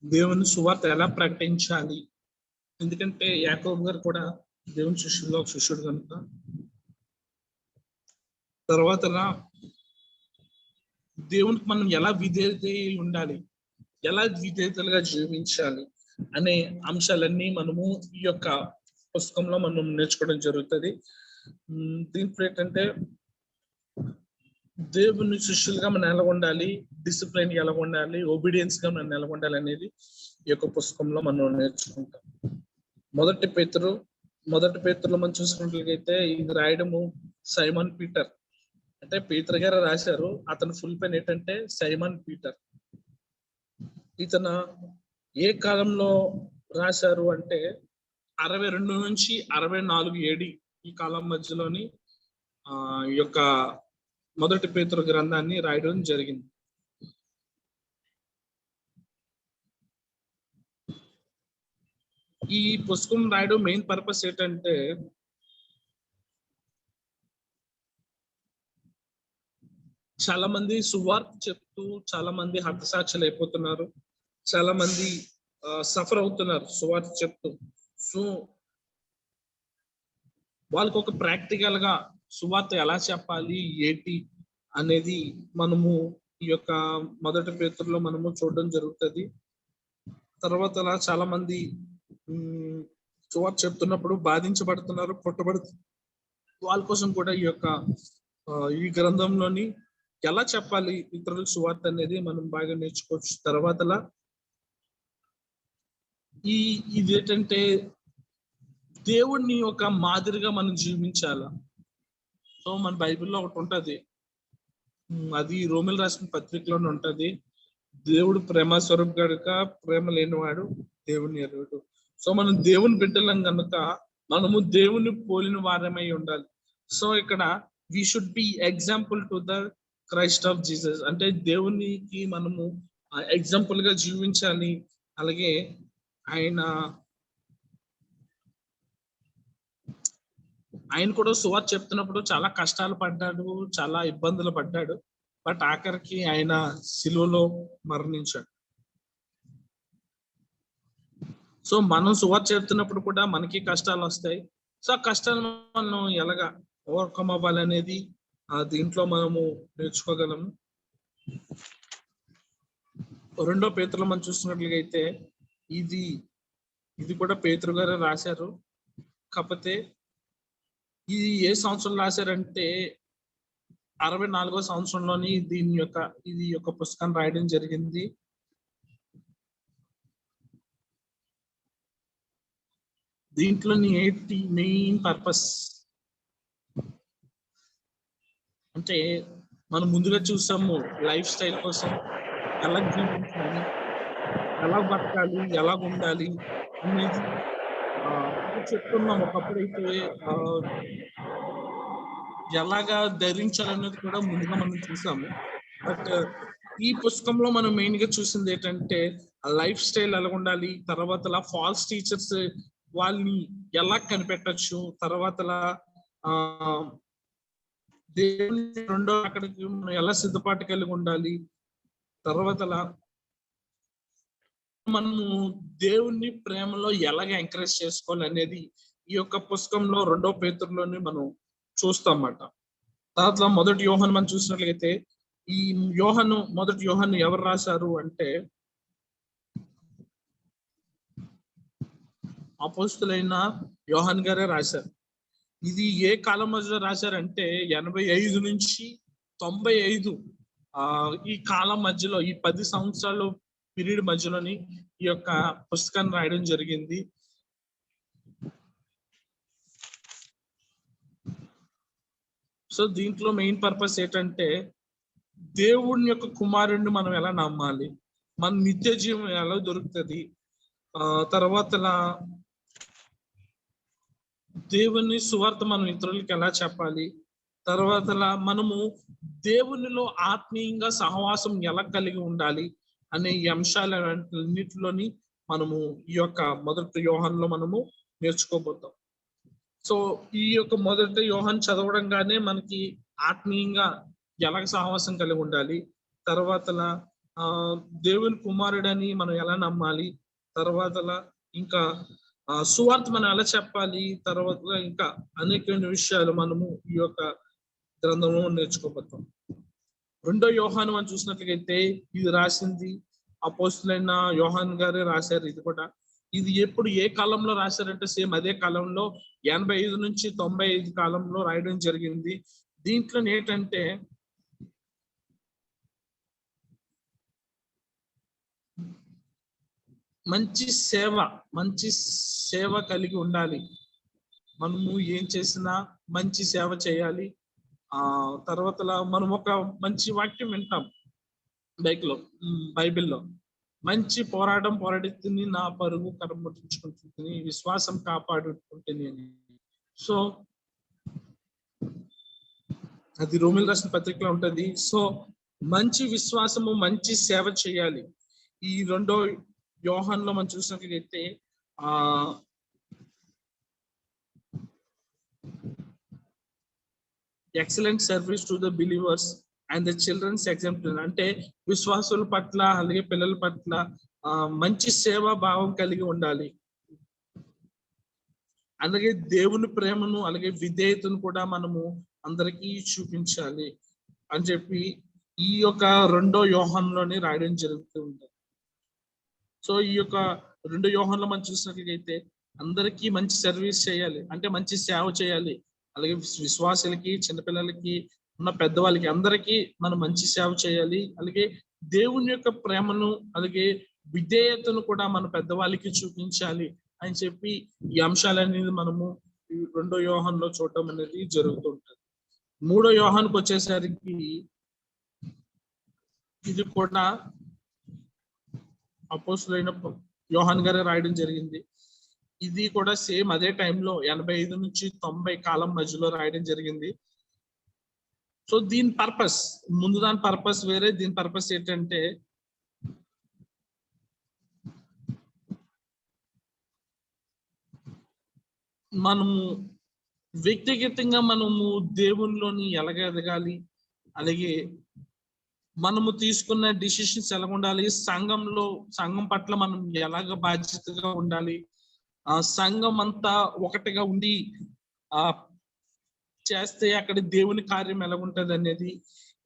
S1: దేవుని సువార్త ఎలా ప్రకటించాలి, ఎందుకంటే యాకోబు గారు కూడా దేవుని శిష్యుల్లో ఒక శిష్యుడు కనుక. తర్వాత దేవునికి మనం ఎలా విధేయత ఉండాలి, ఎలా విధేయతలుగా జీవించాలి అనే అంశాలన్నీ మనము ఈ యొక్క పుస్తకంలో మనం నేర్చుకోవడం జరుగుతుంది. దీంట్లో ఏంటంటే దేవుని శిష్యులుగా మనం ఎలా ఉండాలి, డిసిప్లైన్ ఎలా ఉండాలి, ఒబీడియన్స్ గా మనం ఎలా ఉండాలి అనేది ఈ యొక్క పుస్తకంలో మనం నేర్చుకుంటాం. మొదటి పేతురులో మనం చూసుకున్నట్లయితే ఇది రాయడము సైమన్ పీటర్, అంటే పీటర్ గారు రాశారు. అతను ఫుల్ పేరు ఏంటంటే సైమన్ పీటర్. ఇతను ఏ కాలంలో రాశారు అంటే 62 నుంచి 64 AD ఈ కాలం మధ్యలోని ఈ యొక్క మొదటి పేతురు గ్రంథాన్ని రాయడం జరిగింది. ఈ పుస్తకం రాయడం మెయిన్ పర్పస్ ఏంటంటే చాలా మంది సువార్త చెప్తూ చాలా మంది హతసాక్షులు అయిపోతున్నారు, చాలా మంది సఫర్ అవుతున్నారు సువార్త చెప్తూ. సో వాళ్ళకి ఒక ప్రాక్టికల్ గా సువార్త ఎలా చెప్పాలి ఏంటి అనేది మనము ఈ యొక్క మొదటి పేతురులో మనము చూడడం జరుగుతుంది. తర్వాత చాలా మంది సువార్త చెప్తున్నప్పుడు బాధించబడుతున్నారు, కొట్టబడుతున్నారు. వాళ్ళ కోసం కూడా ఈ గ్రంథంలోని ఎలా చెప్పాలి ఇతరులకు సువార్త అనేది మనం బాగా నేర్చుకోవచ్చు. తర్వాత ఇది ఏంటంటే దేవుణ్ణి ఒక మాదిరిగా మనం జీవించాల. సో మన బైబిల్లో ఒకటి ఉంటది, అది రోమిల్ రాసిన పత్రికలోనే ఉంటది, దేవుడు ప్రేమ స్వరూప్ గనుక ప్రేమ లేనివాడు దేవుని ఎరుగడు. సో మనం దేవుని బిడ్డలం కనుక మనము దేవుని పోలిన వారమై ఉండాలి. సో ఇక్కడ we should be example to the Christ of Jesus, అంటే దేవునికి మనము ఎగ్జాంపుల్ గా జీవించాలి. అలాగే ఆయన కూడా సువార్త చెప్తున్నప్పుడు చాలా కష్టాలు పడ్డాడు, చాలా ఇబ్బందులు పడ్డాడు. బట్ ఆఖరికి ఆయన సిలువలో మరణించాడు. సో మనం సువార్త చెప్తున్నప్పుడు కూడా మనకి కష్టాలు వస్తాయి. సో ఆ కష్టాలను మనం ఎలాగా ఓవర్కమ్ అవ్వాలనేది దీంట్లో మనము నేర్చుకోగలము. రెండో పేతురులో మనం చూస్తున్నట్లయితే ఇది కూడా పేతురు గారు రాశారు. కాకపోతే ఇది ఏ సంవత్సరం రాశారంటే 64వ సంవత్సరంలోని ఈ యొక్క పుస్తకాన్ని రాయడం జరిగింది. దీంట్లోని ఏంటి మెయిన్ పర్పస్ అంటే మనం ముందుగా చూసాము లైఫ్ స్టైల్ కోసం ఎలా జీవించాలి, ఎలా బతకాలి, ఎలా ఉండాలి అనేది చెప్తున్నాం. ఒకప్పుడైతే ఎలాగా ధరించాలనేది కూడా ముందుగా మనం చూసాము. బట్ ఈ పుస్తకంలో మనం మెయిన్ గా చూసింది ఏంటంటే లైఫ్ స్టైల్ ఎలా ఉండాలి, తర్వాత ఫాల్స్ టీచర్స్ వాళ్ళని ఎలా కనిపెట్టచ్చు, తర్వాత ఆ దేవుని రెండో అక్కడికి మనం ఎలా సిద్ధపాటు కలిగి ఉండాలి, తర్వాత మనము దేవుని ప్రేమలో ఎలాగ ఎంకరేజ్ చేసుకోవాలి అనేది ఈ యొక్క పుస్తకంలో రెండో పేతురులోని మనం చూస్తామన్నమాట. తర్వాత మొదటి యోహాను మనం చూసినట్లయితే ఈ మొదటి యోహాను ఎవరు రాశారు అంటే అపోస్తులైన యోహాన్ గారే రాశారు. ఇది ఏ కాలం మధ్యలో రాశారంటే 85 నుంచి 95 ఈ కాలం మధ్యలో, ఈ 10 సంవత్సరాలు పీరియడ్ మధ్యలోని ఈ యొక్క పుస్తకాన్ని రాయడం జరిగింది. సో దీంట్లో మెయిన్ పర్పస్ ఏంటంటే దేవుని యొక్క కుమారుడిని మనం ఎలా నమ్మాలి, మన నిత్య జీవం ఎలా దొరుకుతుంది, తర్వాత దేవుని సువార్త మనం ఇతరులకు ఎలా చెప్పాలి, తర్వాత మనము దేవునిలో ఆత్మీయంగా సహవాసం ఎలా కలిగి ఉండాలి అనే ఈ అంశాలన్నిటిలోని మనము ఈ యొక్క మొదటి యోహానులో మనము నేర్చుకోబోతాం. సో ఈ యొక్క మొదటి యోహాను చదవడంగానే మనకి ఆత్మీయంగా ఎలాగ సహవాసం కలిగి ఉండాలి, తర్వాత దేవుని కుమారుడని మనం ఎలా నమ్మాలి, తర్వాత ఇంకా సువార్త మనం ఎలా చెప్పాలి, తర్వాత ఇంకా అనేకమైన విషయాలు మనము ఈ యొక్క గ్రంథంలో నేర్చుకోబోతాం. రెండో యోహాను మనం చూసినట్లయితే ఇది రాసింది అపోస్తులైన యోహాన్ గారే రాశారు. ఇది ఎప్పుడు ఏ కాలంలో రాశారంటే సేమ్ అదే కాలంలో 85 నుంచి 95 కాలంలో రాయడం జరిగింది. దీంట్లో ఏంటంటే మంచి సేవ కలిగి ఉండాలి. మనము ఏం చేసినా మంచి సేవ చేయాలి. తర్వాత మనం ఒక మంచి వాక్యం వింటాం బైబిల్లో, మంచి పోరాటం పోరాడుతుంది, నా పరుగు కనబరుచుకుంటుంది, విశ్వాసం కాపాడుకుంటుంది అని. సో అది రోమిల్ రాసిన పత్రికలో ఉంటది. సో మంచి విశ్వాసము, మంచి సేవ చేయాలి. ఈ రెండో యోహానులో మనం చూసినట్లయితే excellent service to the believers and the childrens example అంటే విశ్వాసుల పట్ల అలాగే పిల్లల పట్ల మంచి సేవా భావం కలిగి ఉండాలి. అలాగే దేవుని ప్రేమను అలాగే విధేయతను కూడా మనము అందరికీ చూపించాలి అని చెప్పి ఈ యొక్క రెండో యోహానులోనే రాయడం జరుగుతుంది. సో ఈ యొక్క రెండో యోహానులో మనం చూసినట్లయితే అందరికీ మంచి సర్వీస్ చేయాలి, అంటే మంచి సేవ చేయాలి. అలాగే విశ్వాసులకి, చిన్నపిల్లలకి, ఉన్న పెద్దవాళ్ళకి అందరికీ మనం మంచి సేవ చేయాలి. అలాగే దేవుని యొక్క ప్రేమను అలాగే విధేయతను కూడా మన పెద్దవాళ్ళకి చూపించాలి అని చెప్పి ఈ అంశాలనేది మనము రెండో యోహానులో చూడటం అనేది జరుగుతుంటది. మూడో యోహానుకి వచ్చేసరికి ఇది కూడా అపోస్తులైన యోహాన్ గారే రాయడం జరిగింది. ఇది కూడా సేమ్ అదే టైంలో 85 నుంచి 90 కాలం మధ్యలో రాయడం జరిగింది. సో దీని పర్పస్, ముందు దాని పర్పస్ వేరే, దీని పర్పస్ ఏంటంటే మనము వ్యక్తిగతంగా మనము దేవునిలోని ఎలాగ ఎదగాలి, అలాగే మనము తీసుకున్న డిసిషన్స్ ఎలా ఉండాలి, సంఘం పట్ల మనం ఎలాగ బాధ్యతగా ఉండాలి, సంఘం అంతా ఒకటిగా ఉండి చేస్తే అక్కడ దేవుని కార్యం ఎలా ఉంటది అనేది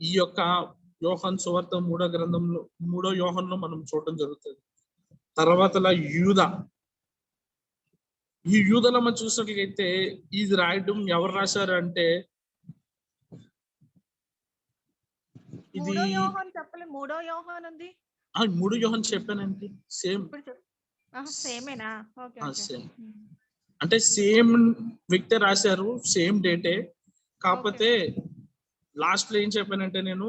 S1: ఈ యొక్క యోహాను సువార్త మూడో యోహానులో మనం చూడటం జరుగుతుంది. తర్వాత ఈ యూదలో మనం చూసినట్లయితే ఇది రాయడం ఎవరు రాశారు అంటే ఇది
S2: మూడో యోహాను ఉంది.
S1: మూడో యోహాను చెప్పానండి, సేమ్
S2: సేమేనా?
S1: సేమ్. అంటే సేమ్ వ్యక్తి రాశారు, సేమ్ డేటే. కాకపోతే లాస్ట్ లో ఏం చెప్పానంటే నేను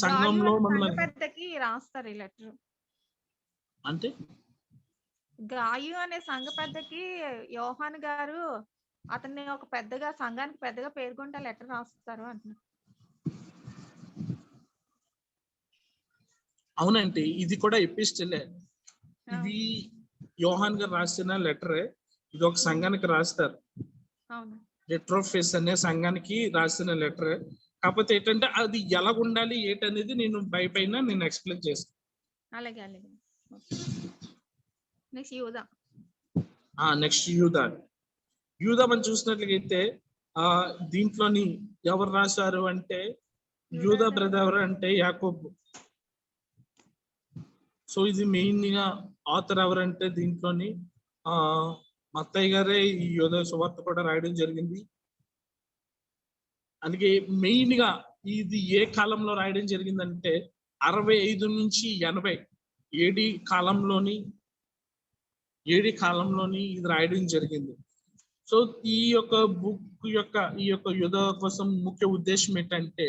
S1: సంఘంలో
S2: పెద్దకి రాస్తారు ఈ లెటర్.
S1: అంటే
S2: గాయు అనే సంఘ పెద్దకి యోహాన్ గారు అతన్ని ఒక పెద్దగా సంఘానికి పెద్దగా పేర్కొంటే లెటర్ రాస్తారు అంటున్నారు.
S1: అవునండి, ఇది కూడా ఎపిస్టలే. ఇది యోహాన్ గారు రాసిన లెటరే. ఇది ఒక సంఘానికి రాస్తారు, రెట్రోఫేస్ అనే సంఘానికి రాసిన లెటర్. కాకపోతే ఏంటంటే అది ఎలా ఉండాలి ఏంటనేది నేను పైన నేను ఎక్స్ప్లెయిన్ చేస్తాను.
S2: అలాగే అలాగే. నెక్స్ట్ యూదా.
S1: నెక్స్ట్ యూదా. యూదా మనం చూసినట్లయితే దీంట్లోని ఎవరు రాశారు అంటే యూదా బ్రదర్ ఎవరు అంటే యాకోబు. సో ఇది మెయిన్ గా ఆథర్ ఎవరంటే దీంట్లోని మత్తయ్య గారే ఈ యూదా సువార్త కూడా రాయడం జరిగింది. అందుకే మెయిన్ గా ఇది ఏ కాలంలో రాయడం జరిగిందంటే 65 నుంచి 80 ఏడి కాలంలోని ఇది రాయడం జరిగింది. సో ఈ యొక్క బుక్ ఈ యొక్క యూదా కోసం ముఖ్య ఉద్దేశం ఏంటంటే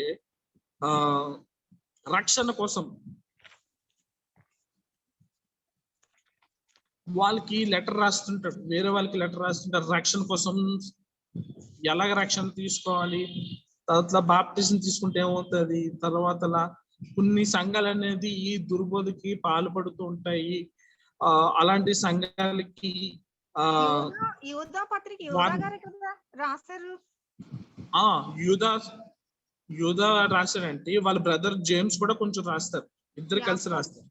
S1: రక్షణ కోసం. వాళ్ళకి లెటర్ రాస్తుంటాడు, వేరే వాళ్ళకి లెటర్ రాస్తుంటారు రక్షణ కోసం, ఎలాగ రక్షణ తీసుకోవాలి, తర్వాత బాప్టిజం తీసుకుంటే ఏమవుతుంది, తర్వాత కొన్ని సంఘాలు అనేది ఈ దుర్బోధకి పాల్పడుతూ ఉంటాయి. అలాంటి సంఘాలకి యూదా రాశారంటే వాళ్ళ బ్రదర్ జేమ్స్ కూడా కొంచెం రాస్తారు, ఇద్దరు కలిసి రాస్తారు.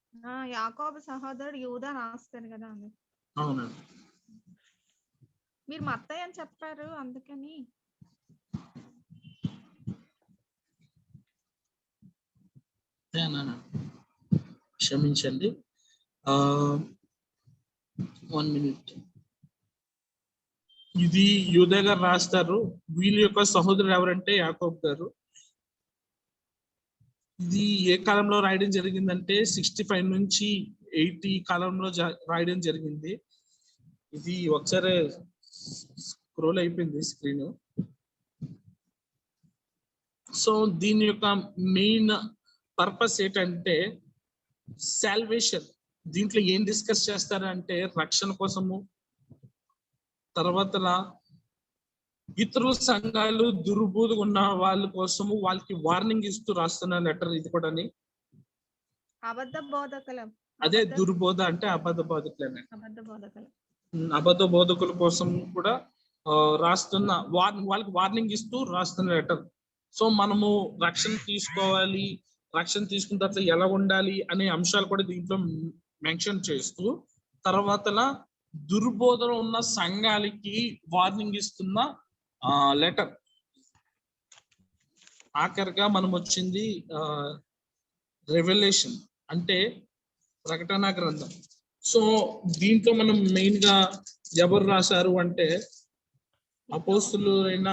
S2: యాకోబు సహోదరుడు యూదా రాస్తారు కదా.
S1: అవునండి,
S2: మీరు మత్తయి అని చెప్పారు అందుకని.
S1: క్షమించండి, 1 minute. ఇది యూదా గారు రాస్తారు. వీళ్ళ యొక్క సహోదరుడు ఎవరంటే యాకోబు గారు. ఇది ఏ కాలంలో రాయడం జరిగిందంటే 65 నుంచి 80 కాలంలో రాయడం జరిగింది. ఇది ఒకసారి స్క్రోల్ అయిపోయింది స్క్రీన్. సో దీని యొక్క మెయిన్ పర్పస్ ఏంటంటే సాల్వేషన్. దీంట్లో ఏం డిస్కస్ చేస్తారంటే రక్షణ కోసము, తర్వాత ఇతరు సంఘాలు దుర్బోధగా ఉన్న వాళ్ళ కోసము వాళ్ళకి వార్నింగ్ ఇస్తూ రాస్తున్న లెటర్ ఇది కూడా. అదే దుర్బోధ అంటే అబద్ధ బోధకులనే, అబద్ధ బోధకుల కోసం కూడా రాస్తున్న వాళ్ళకి వార్నింగ్ ఇస్తూ రాస్తున్న లెటర్. సో మనము రక్షణ తీసుకోవాలి, రక్షణ తీసుకున్న తర్వాత ఎలా ఉండాలి అనే అంశాలు కూడా దీంట్లో మెన్షన్ చేస్తూ, తర్వాత దుర్బోధన ఉన్న సంఘాలకి వార్నింగ్ ఇస్తున్న లెటర్. ఆఖరిగా మనం వచ్చింది రెవల్యూషన్ అంటే ప్రకటన గ్రంథం. సో దీంట్లో మనం మెయిన్ గా ఎవరు రాశారు అంటే అపోస్తులు అయిన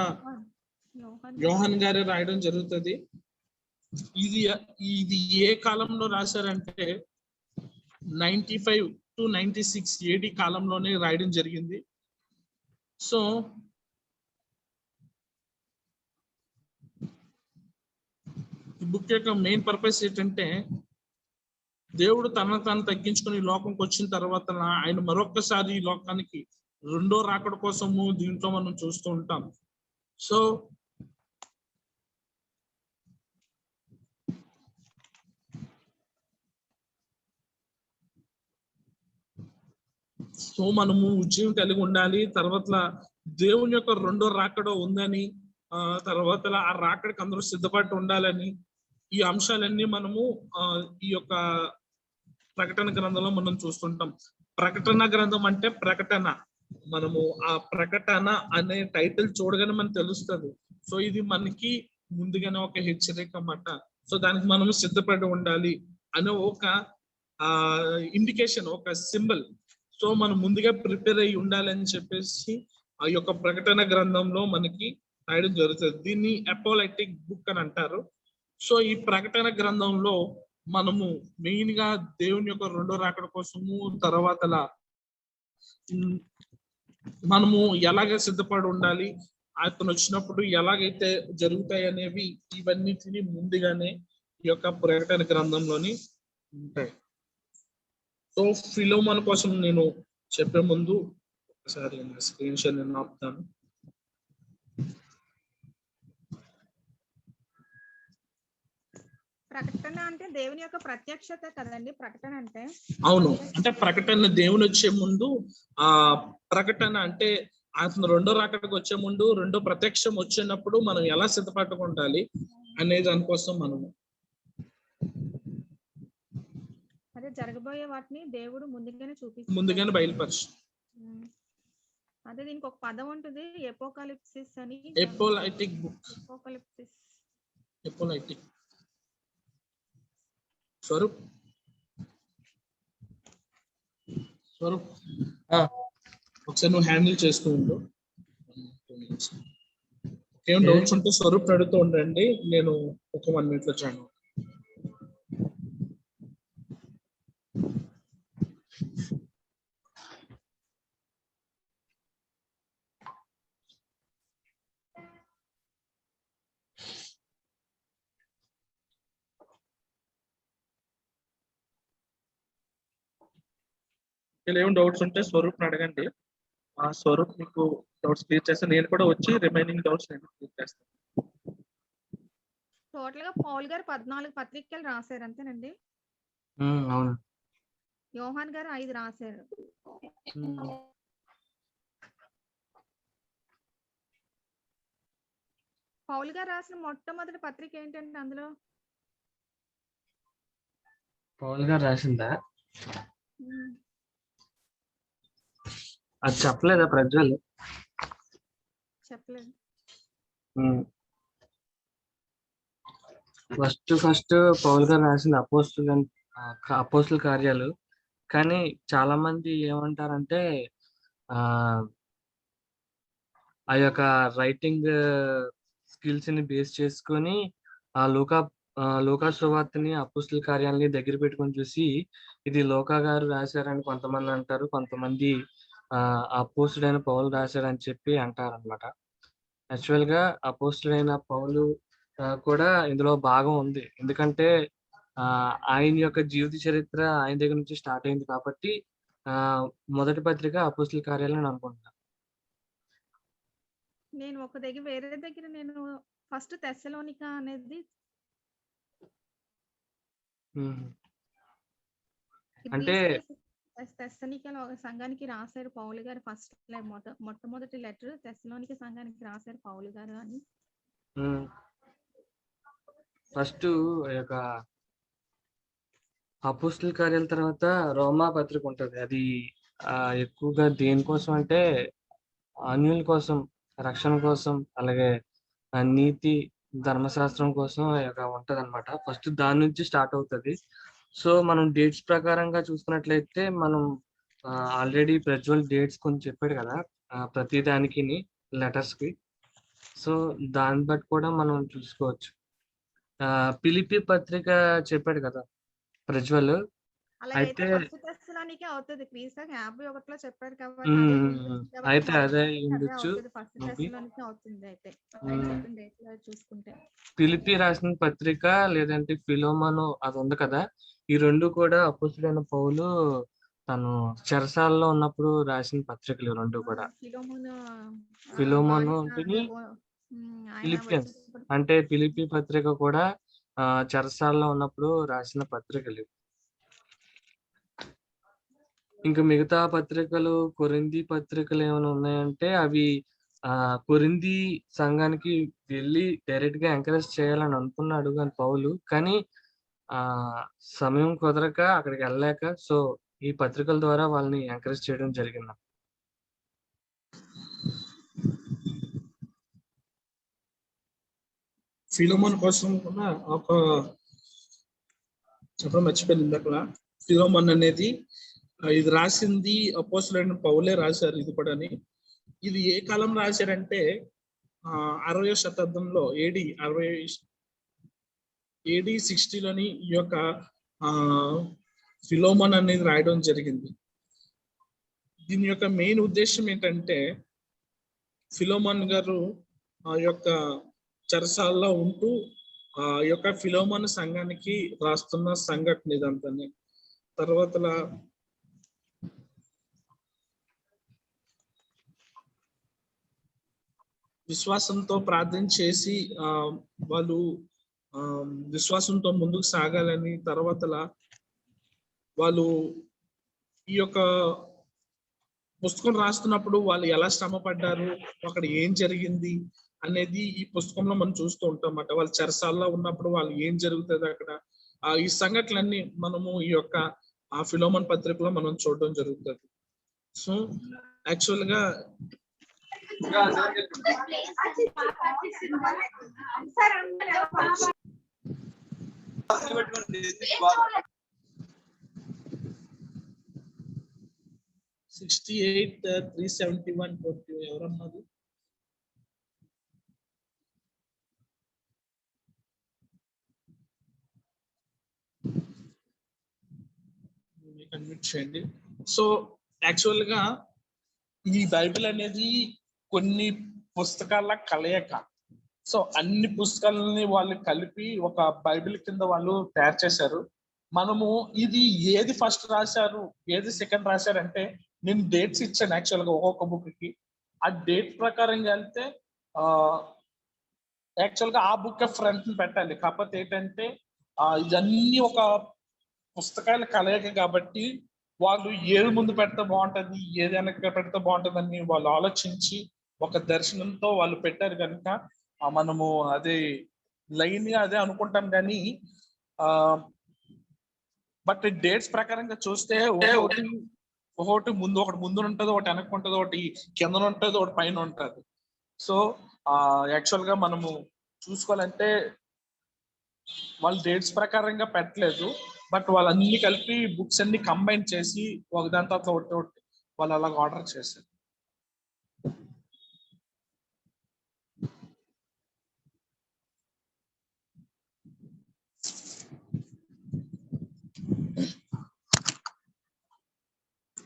S1: యోహాన్ గారే రాయడం జరుగుతుంది. ఇది ఏ కాలంలో రాశారంటే 95 to 96 AD కాలంలోనే రాయడం జరిగింది. సో ఈ బుక్ యొక్క మెయిన్ పర్పస్ ఏంటంటే దేవుడు తనను తాను తగ్గించుకుని లోకంకి వచ్చిన తర్వాత ఆయన మరొక్కసారి ఈ లోకానికి రెండో రాకడ కోసము దీంట్లో మనం చూస్తూ ఉంటాం. సో మనము ఉద్యోగం కలిగి ఉండాలి. తర్వాత దేవుని యొక్క రెండో రాకడ ఉందని, తర్వాత ఆ రాకడికి అందరూ సిద్ధపడి ఉండాలని, ఈ అంశాలన్నీ మనము ఈ యొక్క ప్రకటన గ్రంథంలో మనం చూస్తుంటాం. ప్రకటన గ్రంథం అంటే ప్రకటన. మనము ఆ ప్రకటన అనే టైటిల్ చూడగానే మనకు తెలుస్తుంది. సో ఇది మనకి ముందుగానే ఒక హెచ్చరిక అన్నమాట. సో దానికి మనం సిద్ధపడి ఉండాలి అనే ఒక ఇండికేషన్, ఒక సింబల్. సో మనం ముందుగా ప్రిపేర్ అయ్యి ఉండాలని చెప్పేసి ఆ యొక్క ప్రకటన గ్రంథంలో మనకి రాయడం జరుగుతుంది. దీన్ని అపోలైటిక్ బుక్ అని అంటారు. సో ఈ ప్రకటన గ్రంథంలో మనము మెయిన్ గా దేవుని యొక్క రెండో రాకడ కోసము తర్వాతలా మనము ఎలాగ సిద్ధపడి ఉండాలి, అతను వచ్చినప్పుడు ఎలాగైతే జరుగుతాయి అనేవి ఇవన్నిటిని ముందుగానే ఈ యొక్క ప్రకటన గ్రంథంలోని ఉంటాయి. సో ఫిలోమోన్ కోసం నేను చెప్పే ముందు ఒకసారి స్క్రీన్ షేర్ నేను ఆపుతాను.
S2: ప్రకటన అంటే దేవుని యొక్క ప్రత్యక్షత కదండి ప్రకటన అంటే.
S1: అవును, అంటే ప్రకటన దేవుని వచ్చే ముందు ఆ ప్రకటన అంటే అతను రెండో రాకడకు వచ్చే ముందు రెండో ప్రత్యక్షం వచ్చినప్పుడు మనం ఎలా సిద్ధపట్టుకుంటాలి అనే దానికోసం మనము
S2: అదే జరగబోయే వాటిని దేవుడు ముందుగానే
S1: ముందుగానే బయలుపరచు.
S2: అదే దీనికి ఒక పదం ఉంటుంది, ఎపోకాలిప్సిస్ అని.
S1: ఎపోలైటిక్ బుక్.
S2: ఎపోకాలిప్సిస్.
S1: ఎపోలైటిక్. స్వరూప్ ఒకసారి నువ్వు హ్యాండిల్ చేస్తూ ఉండు. ఏం డౌట్స్ ఉంటే స్వరూప్ అడుగుతూ ఉండండి, నేను ఒక 1 minute లో జాయిన్. ఏం డౌట్స్ ఉంటే స్వరూప్ అడగండి, ఆ స్వరూప్ మీకు డౌట్స్ క్లియర్ చేస్తే నేను కూడా వచ్చి రిమైనింగ్ డౌట్స్ నేను క్లియర్ చేస్తాను.
S2: టోటల్ గా పౌల్ గారు 14 పత్రికలు రాశారు అంతేనండి.
S3: అవును.
S2: యోహాన్ గారు 5 రాశారు. పౌల్ గారు రాసిన మొట్టమొదటి పత్రిక ఏంటంటే అందులో
S3: పౌల్ గారు రాసిందా? అది చెప్పలేదా ప్రజ్వల్?
S2: చెప్పలేదు.
S3: ఫస్ట్ పౌల్ గారు రాసిన అపోస్తుల కార్యాలు. కానీ చాలా మంది ఏమంటారంటే ఆ యొక్క రైటింగ్ స్కిల్స్ ని బేస్ చేసుకొని ఆ లూకా సువార్తని అపోస్తుల కార్యాలని దగ్గర పెట్టుకొని చూసి ఇది లూకా గారు రాశారని కొంతమంది అంటారు, కొంతమంది అపోస్తుడైన పౌలు రాశారని చెప్పి అంటారు అనమాట. యాక్చువల్ గా అపోస్తుడైన పౌలు కూడా ఇందులో భాగం ఉంది, ఎందుకంటే ఆయన యొక్క జీవిత చరిత్ర ఆయన దగ్గర నుంచి స్టార్ట్ అయింది కాబట్టి మొదటి పత్రిక అపోస్తుల కార్యాలు నేను అనుకుంటున్నాను.
S2: నేను వేరే దగ్గర నేను ఫస్ట్ తెస్సలోనికా అనేది
S3: అంటే
S2: తెస్సలోనికలో ఒక సంఘానికి రాశారు పౌలు గారు. ఫస్ట్ మొట్టమొదటి లెటర్ తెస్సలోనిక సంఘానికి రాశారు పౌలు గారు అని.
S3: ఫస్ట్ యొక్క అపోస్తుల కార్యాల తర్వాత రోమా పత్రిక ఉంటది. అది ఎక్కువగా దేనికోసం అంటే అన్యుల కోసం, రక్షణ కోసం, అలాగే నీతి ధర్మశాస్త్రం కోసం ఉంటది అనమాట. ఫస్ట్ దాని నుంచి స్టార్ట్ అవుతుంది. సో మనం డేట్స్ ప్రకారంగా చూసుకున్నట్లయితే మనం ఆల్రెడీ ప్రజ్వల్ డేట్స్ కొన్ని చెప్పాడు కదా ప్రతి దానికి లెటర్స్ కి. సో దాన్ని బట్టి కూడా మనం చూసుకోవచ్చు. ఫిలిప్పీ పత్రిక చెప్పాడు కదా ప్రజ్వల్, అయితే అయితే అదే ఉండొచ్చు. ఫిలిప్పీ రాసిన పత్రిక లేదంటే ఫిలోమోను అది ఉంది కదా, ఈ రెండు కూడా అపోస్తుడైన పౌలు తను చెరసాలలో ఉన్నప్పుడు రాసిన పత్రికలు రెండు కూడా. ఫిలోమోను ఫిలిపియన్స్ అంటే ఫిలిప్పీ పత్రిక కూడా చెరసాలలో ఉన్నప్పుడు రాసిన పత్రికలు. ఇంకా మిగతా పత్రికలు కొరింథీ పత్రికలు ఏమైనా ఉన్నాయంటే అవి కొరింథీ సంఘానికి వెళ్ళి డైరెక్ట్ గా ఎంకరేజ్ చేయాలని అనుకున్నాడు కానీ పౌలు, కానీ సమయం కుదరక అక్కడికి వెళ్ళలేక సో ఈ పత్రికల ద్వారా వాళ్ళని ఎంకరేజ్ చేయడం జరిగింది.
S1: ఫిలోమోన్ కోసం కూడా ఒక చెప్పడం మర్చిపోయింది అక్కడ. ఫిలోమోన్ అనేది ఇది రాసింది అపోస్తులైన పౌలే రాశారు. ఇది కూడా ఇది ఏ కాలం రాశారంటే 60వ శతాబ్దంలో AD 60లోని ఈ యొక్క ఫిలోమన్ అనేది రాయడం జరిగింది. దీని యొక్క మెయిన్ ఉద్దేశం ఏంటంటే ఫిలోమన్ గారు ఆ యొక్క చెరసాల్లో ఉంటూ ఆ యొక్క ఫిలోమన్ సంఘానికి రాస్తున్న సంఘటన ఇదంతానే. తర్వాత విశ్వాసంతో ప్రార్థన చేసి వాళ్ళు విశ్వాసంతో ముందుకు సాగాలని, తర్వాత వాళ్ళు ఈ యొక్క పుస్తకం రాస్తున్నప్పుడు వాళ్ళు ఎలా శ్రమ పడ్డారు, అక్కడ ఏం జరిగింది అనేది ఈ పుస్తకంలో మనం చూస్తూ ఉంటాం అన్నమాట. వాళ్ళు చెరసాల్లో ఉన్నప్పుడు వాళ్ళు ఏం జరుగుతుంది అక్కడ, ఈ సంఘటనలన్నీ మనము ఈ యొక్క ఫిలోమన్ పత్రికలో మనం చూడడం జరుగుతుంది. సో యాక్చువల్ గా 68,371 ఎవరన్నది? కన్విట్ చేయండి. సో యాక్చువల్ గా ఈ బైబిల్ అనేది కొన్ని పుస్తకాల కలయిక. సో అన్ని పుస్తకాలని వాళ్ళు కలిపి ఒక బైబిల్ కింద వాళ్ళు తయారు చేశారు. మనము ఇది ఏది ఫస్ట్ రాశారు, ఏది సెకండ్ రాశారు అంటే నేను డేట్స్ ఇచ్చాను యాక్చువల్గా ఒక్కొక్క బుక్ కి. ఆ డేట్ ప్రకారంగా వెళ్తే యాక్చువల్గా ఆ బుక్ ఫ్రంట్ పెట్టాలి. కాకపోతే ఏంటంటే ఇవన్నీ ఒక పుస్తకాల కలయిక కాబట్టి వాళ్ళు ఏది ముందు పెడితే బాగుంటుంది, ఏది వెనక పెడితే బాగుంటుంది అని వాళ్ళు ఆలోచించి ఒక దర్శనంతో వాళ్ళు పెట్టారు కనుక మనము అదే లైన్ గా అదే అనుకుంటాం. కానీ బట్ డేట్స్ ప్రకారంగా చూస్తే ఒకటి ముందు ఉంటుంది, ఒకటి వెనక ఉంటుంది, ఒకటి కింద ఉంటుంది, ఒకటి పైన ఉంటుంది. సో యాక్చువల్ గా మనము చూసుకోవాలంటే వాళ్ళు డేట్స్ ప్రకారంగా పెట్టలేదు, బట్ వాళ్ళన్ని కలిపి బుక్స్ అన్ని కంబైన్ చేసి ఒకదాని తర్వాత ఒకటి వాళ్ళు అలాగ ఆర్డర్ చేశారు.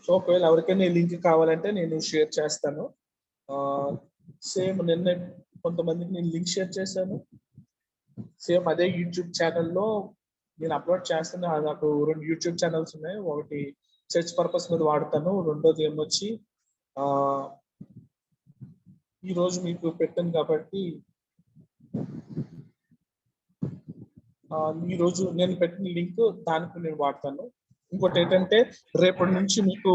S1: సో ఒకవేళ ఎవరికైనా ఈ లింక్ కావాలంటే నేను షేర్ చేస్తాను. సేమ్ నిన్న కొంతమందికి నేను లింక్ షేర్ చేశాను. సేమ్ అదే యూట్యూబ్ ఛానల్లో నేను అప్లోడ్ చేస్తాను. నాకు 2 యూట్యూబ్ ఛానల్స్ ఉన్నాయి. ఒకటి చర్చ్ పర్పస్ మీద వాడతాను, రెండోది ఏమొచ్చి ఈరోజు మీకు పెట్టాను కాబట్టి ఈరోజు నేను పెట్టిన లింక్ దానికి నేను వాడతాను. ఇంకోటి ఏంటంటే రేపటి నుంచి మీకు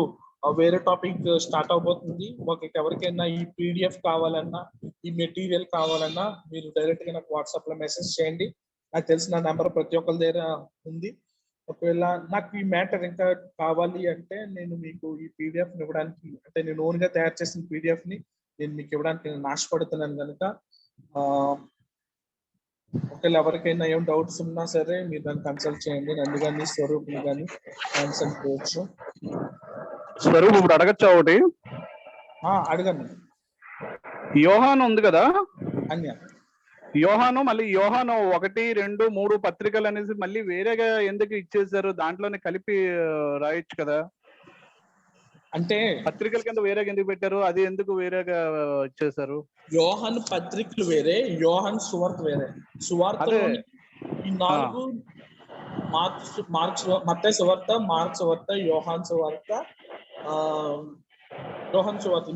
S1: వేరే టాపిక్ స్టార్ట్ అవబోతుంది. ఒకరికి ఎవరికైనా ఈ PDF కావాలన్నా, ఈ మెటీరియల్ కావాలన్నా మీరు డైరెక్ట్ గా నాకు వాట్సాప్ లో మెసేజ్ చేయండి. నాకు తెలిసిన నెంబర్ ప్రతి ఒక్కరి దగ్గర ఉంది. ఒకవేళ నాకు ఈ మ్యాటర్ ఇంకా కావాలి అంటే నేను మీకు ఈ PDF ని ఇవ్వడానికి, అంటే నేను ఓన్ గా తయారు చేసిన PDF ని నేను మీకు ఇవ్వడానికి నేను ఆశపడుతున్నాను కనుక ఒకవేళ ఎవరికైనా ఏం డౌట్స్ ఉన్నా సరే మీరు దాన్ని కన్సల్ట్ చేయండి. నన్ను కానీ స్వరూప్ని కానీ కన్సల్ట్ చేయొచ్చు.
S4: స్వరూప్ ఇప్పుడు అడగచ్చా ఒకటి?
S1: అడగండి.
S4: యోహాను ఉంది కదా,
S1: అన్య
S4: యోహాను మళ్ళీ యోహాను 1, 2, 3 పత్రికలు అనేసి మళ్ళీ వేరేగా ఎందుకు ఇచ్చేసారు? దాంట్లోనే కలిపి రాయొచ్చు కదా.
S1: అంటే
S4: పత్రికల కింద వేరేగా ఎందుకు పెట్టారు? అది ఎందుకు వేరేగా ఇచ్చేసారు?
S1: యోహాను పత్రికలు వేరే, యోహాను సువార్త వేరే. సువార్తలో ఈ 4 మత్తయి సువార్త, మార్కు సువార్త, యోహాను సువార్త,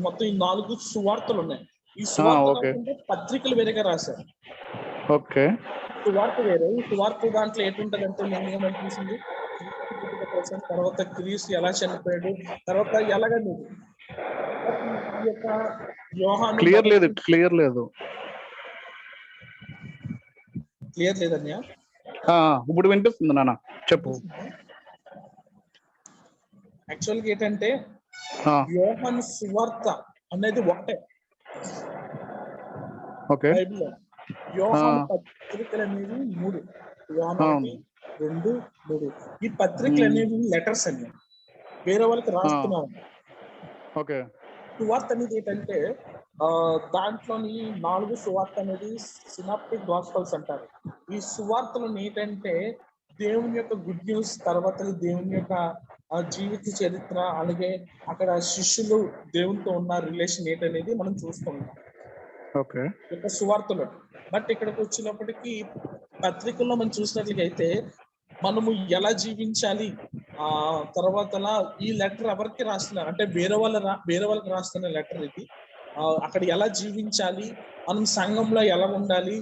S1: మొత్తం ఈ 4 సువార్తలు ఉన్నాయి. ఈ సువార్త పత్రికలు వేరేగా రాశారు.
S4: ఓకే,
S1: సువార్త వేరే. ఈ సువార్త దాంట్లో ఏంటుంటదంటే నేను ఏమనిపించింది, తర్వాత క్రీస్తు ఎలా చనిపోయాడు, తర్వాత ఎలాగండి ఈ యొక్క యోహాను
S4: క్లియర్ లేదన్యా? ఇప్పుడు వినిపిస్తుంది నాన్న, చెప్పు.
S1: యాక్చువల్గా ఏంటంటే యోహాను సువార్త అనేది ఒకటే బైబిల్లో. యోహాను పత్రికలు అనేవి 3, యోహాను 1, 2, 3. ఈ పత్రికలు అనేవి లెటర్స్ అన్ని వేరే వాళ్ళకి రాస్తున్నాము. సువార్త అనేది ఏంటంటే దాంట్లోని 4 సువార్త అనేది సినాప్టిక్ గాస్పల్స్ అంటారు. ఈ సువార్తలు ఏంటంటే దేవుని యొక్క గుడ్ న్యూస్, తర్వాత దేవుని యొక్క జీవిత చరిత్ర, అలాగే అక్కడ శిష్యులు దేవునితో ఉన్న రిలేషన్ ఏంటనేది మనం చూస్తున్నాం
S4: ఓకే
S1: యొక్క సువార్తలో. బట్ ఇక్కడికి వచ్చినప్పటికీ పత్రికల్లో మనం చూసినట్లయితే మనము ఎలా జీవించాలి, తర్వాత ఈ లెటర్ ఎవరికి రాస్తున్నారు అంటే వేరే వాళ్ళకి రాస్తున్న లెటర్ ఇది. అక్కడ ఎలా జీవించాలి, మనం సంఘంలో ఎలా ఉండాలి,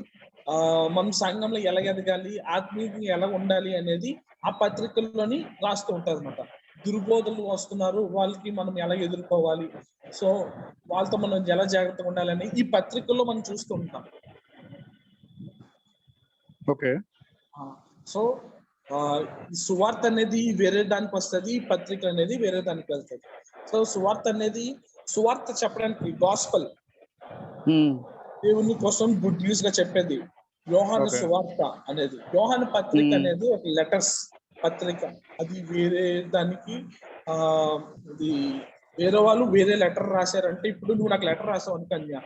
S1: మనం సంఘంలో ఎలా ఎదగాలి, ఆత్మీయంగా ఎలా ఉండాలి అనేది ఆ పత్రికల్లోని రాస్తూ ఉంటారు అనమాట. దుర్బోధలు వస్తున్నారు, వాళ్ళకి మనం ఎలా ఎదుర్కోవాలి, సో వాళ్ళతో మనం ఎలా జాగ్రత్తగా ఉండాలని ఈ పత్రికల్లో మనం చూస్తూ ఉంటాం.
S4: ఓకే
S1: సో సువార్త అనేది వేరే దానికి వస్తుంది, పత్రిక అనేది వేరే దానికి వెళ్తుంది. సో సువార్త చెప్పడానికి గాస్పల్, దేవుని కోసం గుడ్ న్యూస్ గా చెప్పేది యోహాను సువార్త అనేది. యోహాను పత్రిక అనేది ఒక లెటర్స్ పత్రిక, అది వేరే దానికి ఇది వేరే వాళ్ళు వేరే లెటర్ రాశారంటే, ఇప్పుడు నువ్వు నాకు లెటర్ రాసావు అనుకన్యా,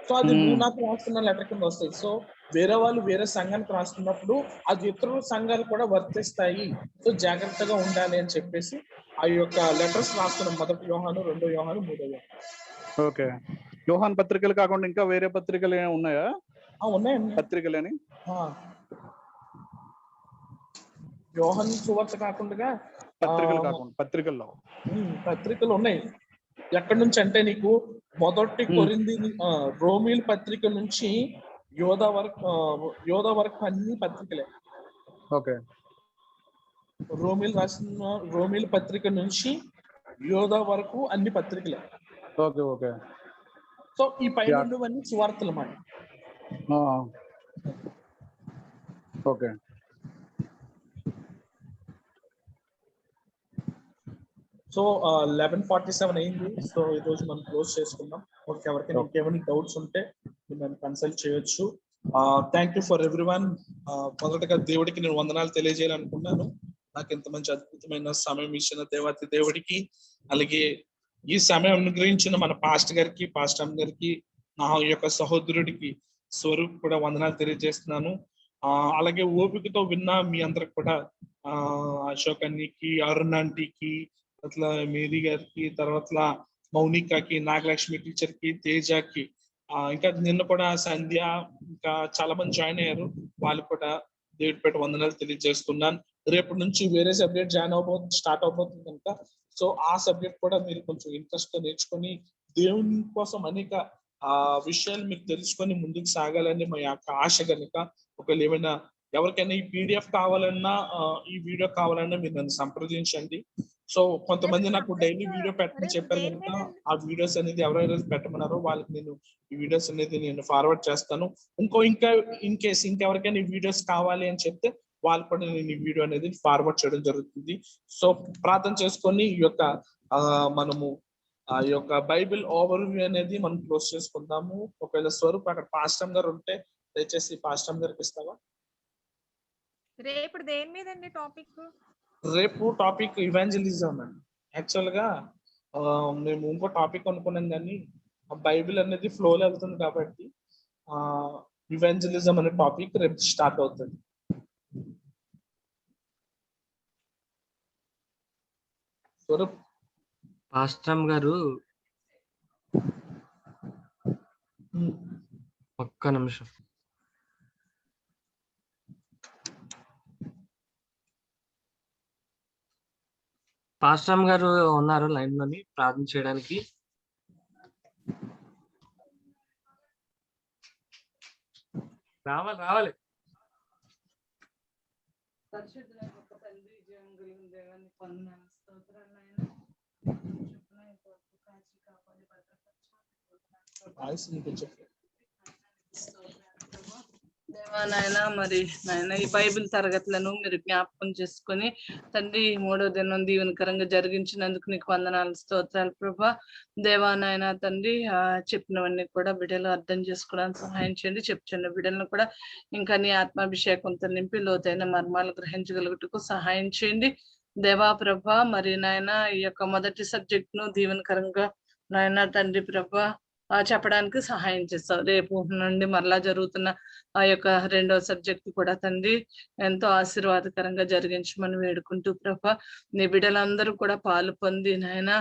S1: సో అది నువ్వు నాకు రాస్తున్న లెటర్ కింద వస్తుంది. సో వేరే వాళ్ళు వేరే సంఘానికి రాస్తున్నప్పుడు అది ఇతర సంఘాలు కూడా వర్తిస్తాయి, సో జాగ్రత్తగా ఉండాలి అని చెప్పేసి ఆ యొక్క లెటర్స్ రాస్తున్నాం. 1 యోహాను, 2 యోహాను, 3 యోహాను.
S4: ఓకే, యోహాన్ పత్రికలు కాకుండా ఇంకా వేరే పత్రికలు ఏమైనా ఉన్నాయా?
S1: ఉన్నాయండి
S4: పత్రికలని.
S1: యోహాను సువార్త కాకుండా
S4: పత్రికల్లో
S1: పత్రికలు ఉన్నాయి. ఎక్కడి నుంచి అంటే నీకు మొదటి కొరింథీ, రోమీల పత్రిక నుంచి యోధా వరకు అన్ని పత్రికలే.
S4: ఓకే,
S1: రోమీల పత్రిక నుంచి యోధా వరకు అన్ని పత్రికలే.
S4: Okay okay.
S1: సో ఈ పైన అన్ని సువార్తలు మాట.
S4: ఓకే,
S1: సో 11:47 అయింది. సో ఈ రోజు మనం క్లోజ్ చేసుకుందాం. ఓకే, ఎవరికైనా ఇంకేమైనా డౌట్స్ ఉంటే నన్ను కన్సల్ట్ చేయొచ్చు. Thank you for everyone. మొదటగా దేవుడికి నేను వందనాలు తెలియజేయాలనుకున్నాను. నాకు ఇంత మంచి అద్భుతమైన సమయం ఇచ్చిన దేవాతి దేవుడికి, అలాగే ఈ సమయం అనుగ్రహించిన మన పాస్టర్ గారికి, నా యొక్క సహోదరుడికి స్వరూప్ కూడా వందనాలు తెలియజేస్తున్నాను. అలాగే ఓపికతో విన్న మీ అందరికి కూడా, అశోక్ అన్నికి, అరుణ్ ఆంటీకి, అట్లా మేరీ గారికి, తర్వాత మౌనికాకి, నాగలక్ష్మి టీచర్ కి, తేజకి, ఇంకా నిన్న కూడా సంధ్య, ఇంకా చాలా మంది జాయిన్ అయ్యారు. వాళ్ళు కూడా దేవుడిపేట వందనాలు తెలియజేస్తున్నాను. రేపటి నుంచి వేరే సబ్జెక్ట్ స్టార్ట్ అవబోతుంది కనుక, సో ఆ సబ్జెక్ట్ కూడా మీరు కొంచెం ఇంట్రెస్ట్ తో నేర్చుకొని దేవుని కోసం అనేక విషయాలు మీరు తెలుసుకొని ముందుకు సాగాలని మా యొక్క ఆశ కనుక, ఒకవేళ ఏమైనా ఎవరికైనా ఈ PDF కావాలన్నా, ఈ వీడియో కావాలన్నా మీరు నన్ను సంప్రదించండి. సో కొంతమంది నాకు డైలీ వీడియో పెట్టమని చెప్పారు కనుక, ఆ వీడియోస్ అనేది ఎవరెవరైతే పెట్టమన్నారో వాళ్ళకి నేను ఈ వీడియోస్ అనేది నేను ఫార్వర్డ్ చేస్తాను. ఇంకా ఇన్ కేస్ ఇంకెవరికైనా ఈ వీడియోస్ కావాలి అని చెప్తే వాళ్ళు కూడా నేను ఈ వీడియో అనేది ఫార్వర్డ్ చేయడం జరుగుతుంది. సో ప్రార్థన చేసుకొని ఈ యొక్క మనము ఆ యొక్క బైబిల్ ఓవర్ వ్యూ అనేది మనం క్లోజ్ చేసుకుందాము. ఒకవేళ స్వరూప్ అక్కడ పాస్టర్ గారు ఉంటే దయచేసి పాస్టర్ గారికి ఇస్తావా?
S2: రేపు దేని మీద అండి టాపిక్?
S1: రేపు టాపిక్ ఇవాంజలిజం అండి. యాక్చువల్ గా మేము ఇంకో టాపిక్ అనుకున్నాం, కానీ బైబిల్ అనేది ఫ్లోలో వెళ్తుంది కాబట్టి ఇవాంజలిజం అనే టాపిక్ రేపు స్టార్ట్ అవుతుంది. స్వరూప్
S3: పాస్టర్ గారు ఒక్క నిమిషం. పాస్టర్ గారు ఉన్నారు లైన్ లోని ప్రార్థన చేయడానికి. రావాలి.
S5: దేవా నాయన, మరి నాయన ఈ బైబిల్ తరగతులను మీరు జ్ఞాపకం చేసుకొని తండ్రి 3వ దినం దీవెనకరంగా జరిగించినందుకు నీకు వందనాలు, స్తోత్రాలు ప్రభా. దేవా నాయన తండ్రి, చెప్పినవన్నీ కూడా బిడ్డలు అర్థం చేసుకోవడానికి సహాయం చేయండి. చెప్తున్న బిడ్డలను కూడా ఇంకా నీ ఆత్మాభిషేకంతో నింపి లోతైన మర్మాలు గ్రహించగలుగుటకు సహాయం చేయండి దేవా ప్రభా. మరి నాయన ఈ యొక్క మొదటి సబ్జెక్ట్ ను దీవెనకరంగా నాయన తండ్రి ప్రభా చెప్పడానికి సహాయం చేస్తావు. రేపు నుండి మరలా జరుగుతున్న ఆ యొక్క 2వ సబ్జెక్ట్ కూడా తండ్రి ఎంతో ఆశీర్వాదకరంగా జరిగించమని వేడుకుంటూ ప్రభా, నీ బిడ్డలందరూ కూడా పాలు పొంది నాయన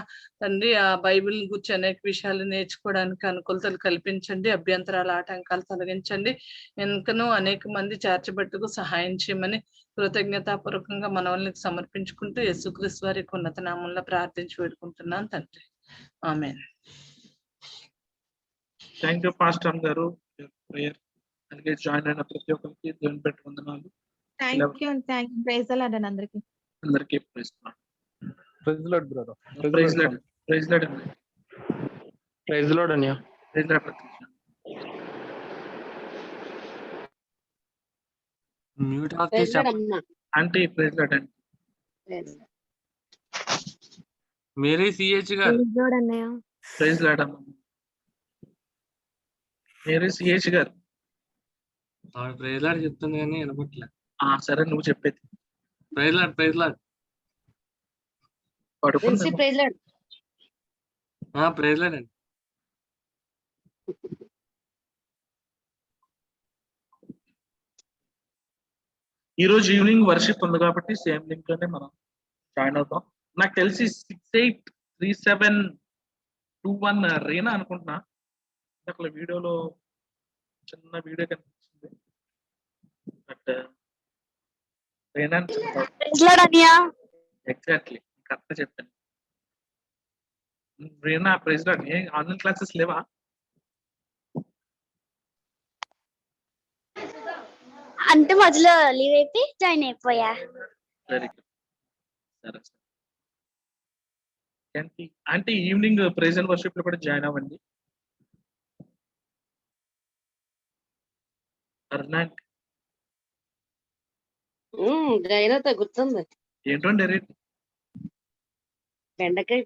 S5: తండ్రి ఆ బైబిల్ గురించి అనేక విషయాలు నేర్చుకోవడానికి అనుకూలతలు కల్పించండి, అభ్యంతరాల ఆటంకాలు తొలగించండి, ఇంకనూ అనేక మంది చేర్చబట్టుకు సహాయం చేయమని కృతజ్ఞతాపూర్వకంగా మనవల్ని సమర్పించుకుంటూ యేసుక్రీస్తు వారి ఉన్నత నామంలో ప్రార్థించి వేడుకుంటున్నాను తండ్రి. ఆమేన్.
S1: థ్యాంక్ యూ పాస్టర్ గారు ప్రేయర్ అలాగే జాయిన్ అయిన ప్రతి ఒక్కరికి దేవుని పెట్టి వందనాలు.
S2: Thank you praise the lord అందరికి.
S1: అందరికీ praise lord.
S4: Praise lord brother.
S1: Praise lord. Praise lord అండి.
S3: ప్రైజ్ లార్డ్ అన్నయ్య.
S1: ప్రైజ్ లార్డ్ ప్రతి
S3: మ్యూట్ ఆఫ్ చేసి
S1: ఆంటీ ప్రైజ్ లార్డ్ అండి.
S3: మేరీ సిహెచ్ గారు.
S1: ప్రైజ్ లార్డ్ అమ్మ. మేరీ సిహెచ్ గారు.
S3: ఆవిడ ప్రైజ్ లార్డ్ చెప్తుంది కానీ వినపట్లే.
S1: సరే నువ్వు చెప్పేది.
S3: Praise lord, praise lord.
S1: పడుకుంది.
S3: ప్రైజ్ లార్డ్ అండి.
S1: ఈ రోజు ఈవినింగ్ వర్షిప్ ఉంది కాబట్టి సేమ్ లింక్ లోనే మనం జాయిన్ అవుతాం. నాకు తెలిసి 683721 రీనా అనుకుంటున్నా. అక్కడ వీడియోలో చిన్న వీడియో కనిపిస్తుంది. బట్ రీనా ఎగ్జాక్ట్లీ కరెక్ట్ చెప్పాను. Reena praise Lord. ఏ ఆన్లైన్ క్లాసెస్ లేవా?
S6: అంటే మధ్యలో లీవ్ అయిపోయి జాయిన్ అయిపోయా.
S1: Very good. సరే అంటే ఈవినింగ్ ప్రైజ్ అండ్ వర్షిప్ లో కూడా జాయిన్ అవ్వండి.
S7: జాయిన్ అవుతా గుర్తుంది.
S1: ఏంటండి రేట్?
S7: బెండకాయ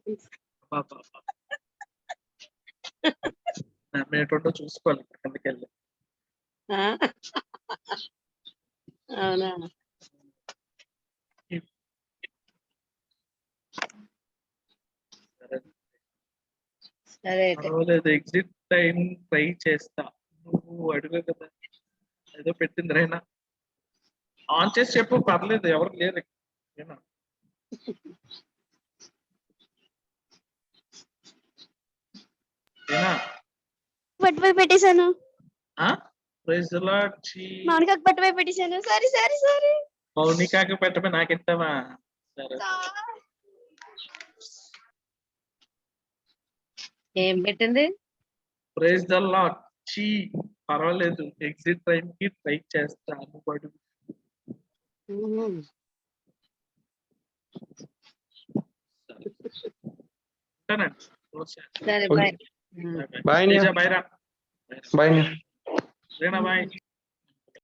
S1: ఏంటో చూసుకోవాలి అందుకెళ్ళి.
S7: అవునా? సరే
S1: పర్వాలేదు. ఎగ్జిట్ టైం ట్రై చేస్తా. నువ్వు అడుగు కదా ఏదో పెట్టింది రైనా. ఆన్ చేసి చెప్పు, పర్లేదు, ఎవరు లేరు.
S6: పట్టుపై పెట్టేశాను.
S1: Praise the Lord.
S6: మౌనికాకు పట్టుపై పెట్టేశాను. Sorry sorry sorry.
S1: మౌనికాకి పెట్టమని నాకెట్టావా? సరే
S7: ఏం పెట్టింది?
S1: Praise the lord. పర్వాలేదు, ఎగ్జిట్ టైం కి ట్రై చేస్తాను. పడు.
S7: సరే బాయ్.
S3: బాయ్
S1: బాయ్ రా.
S3: బాయ్.
S1: రేనా బాయ్.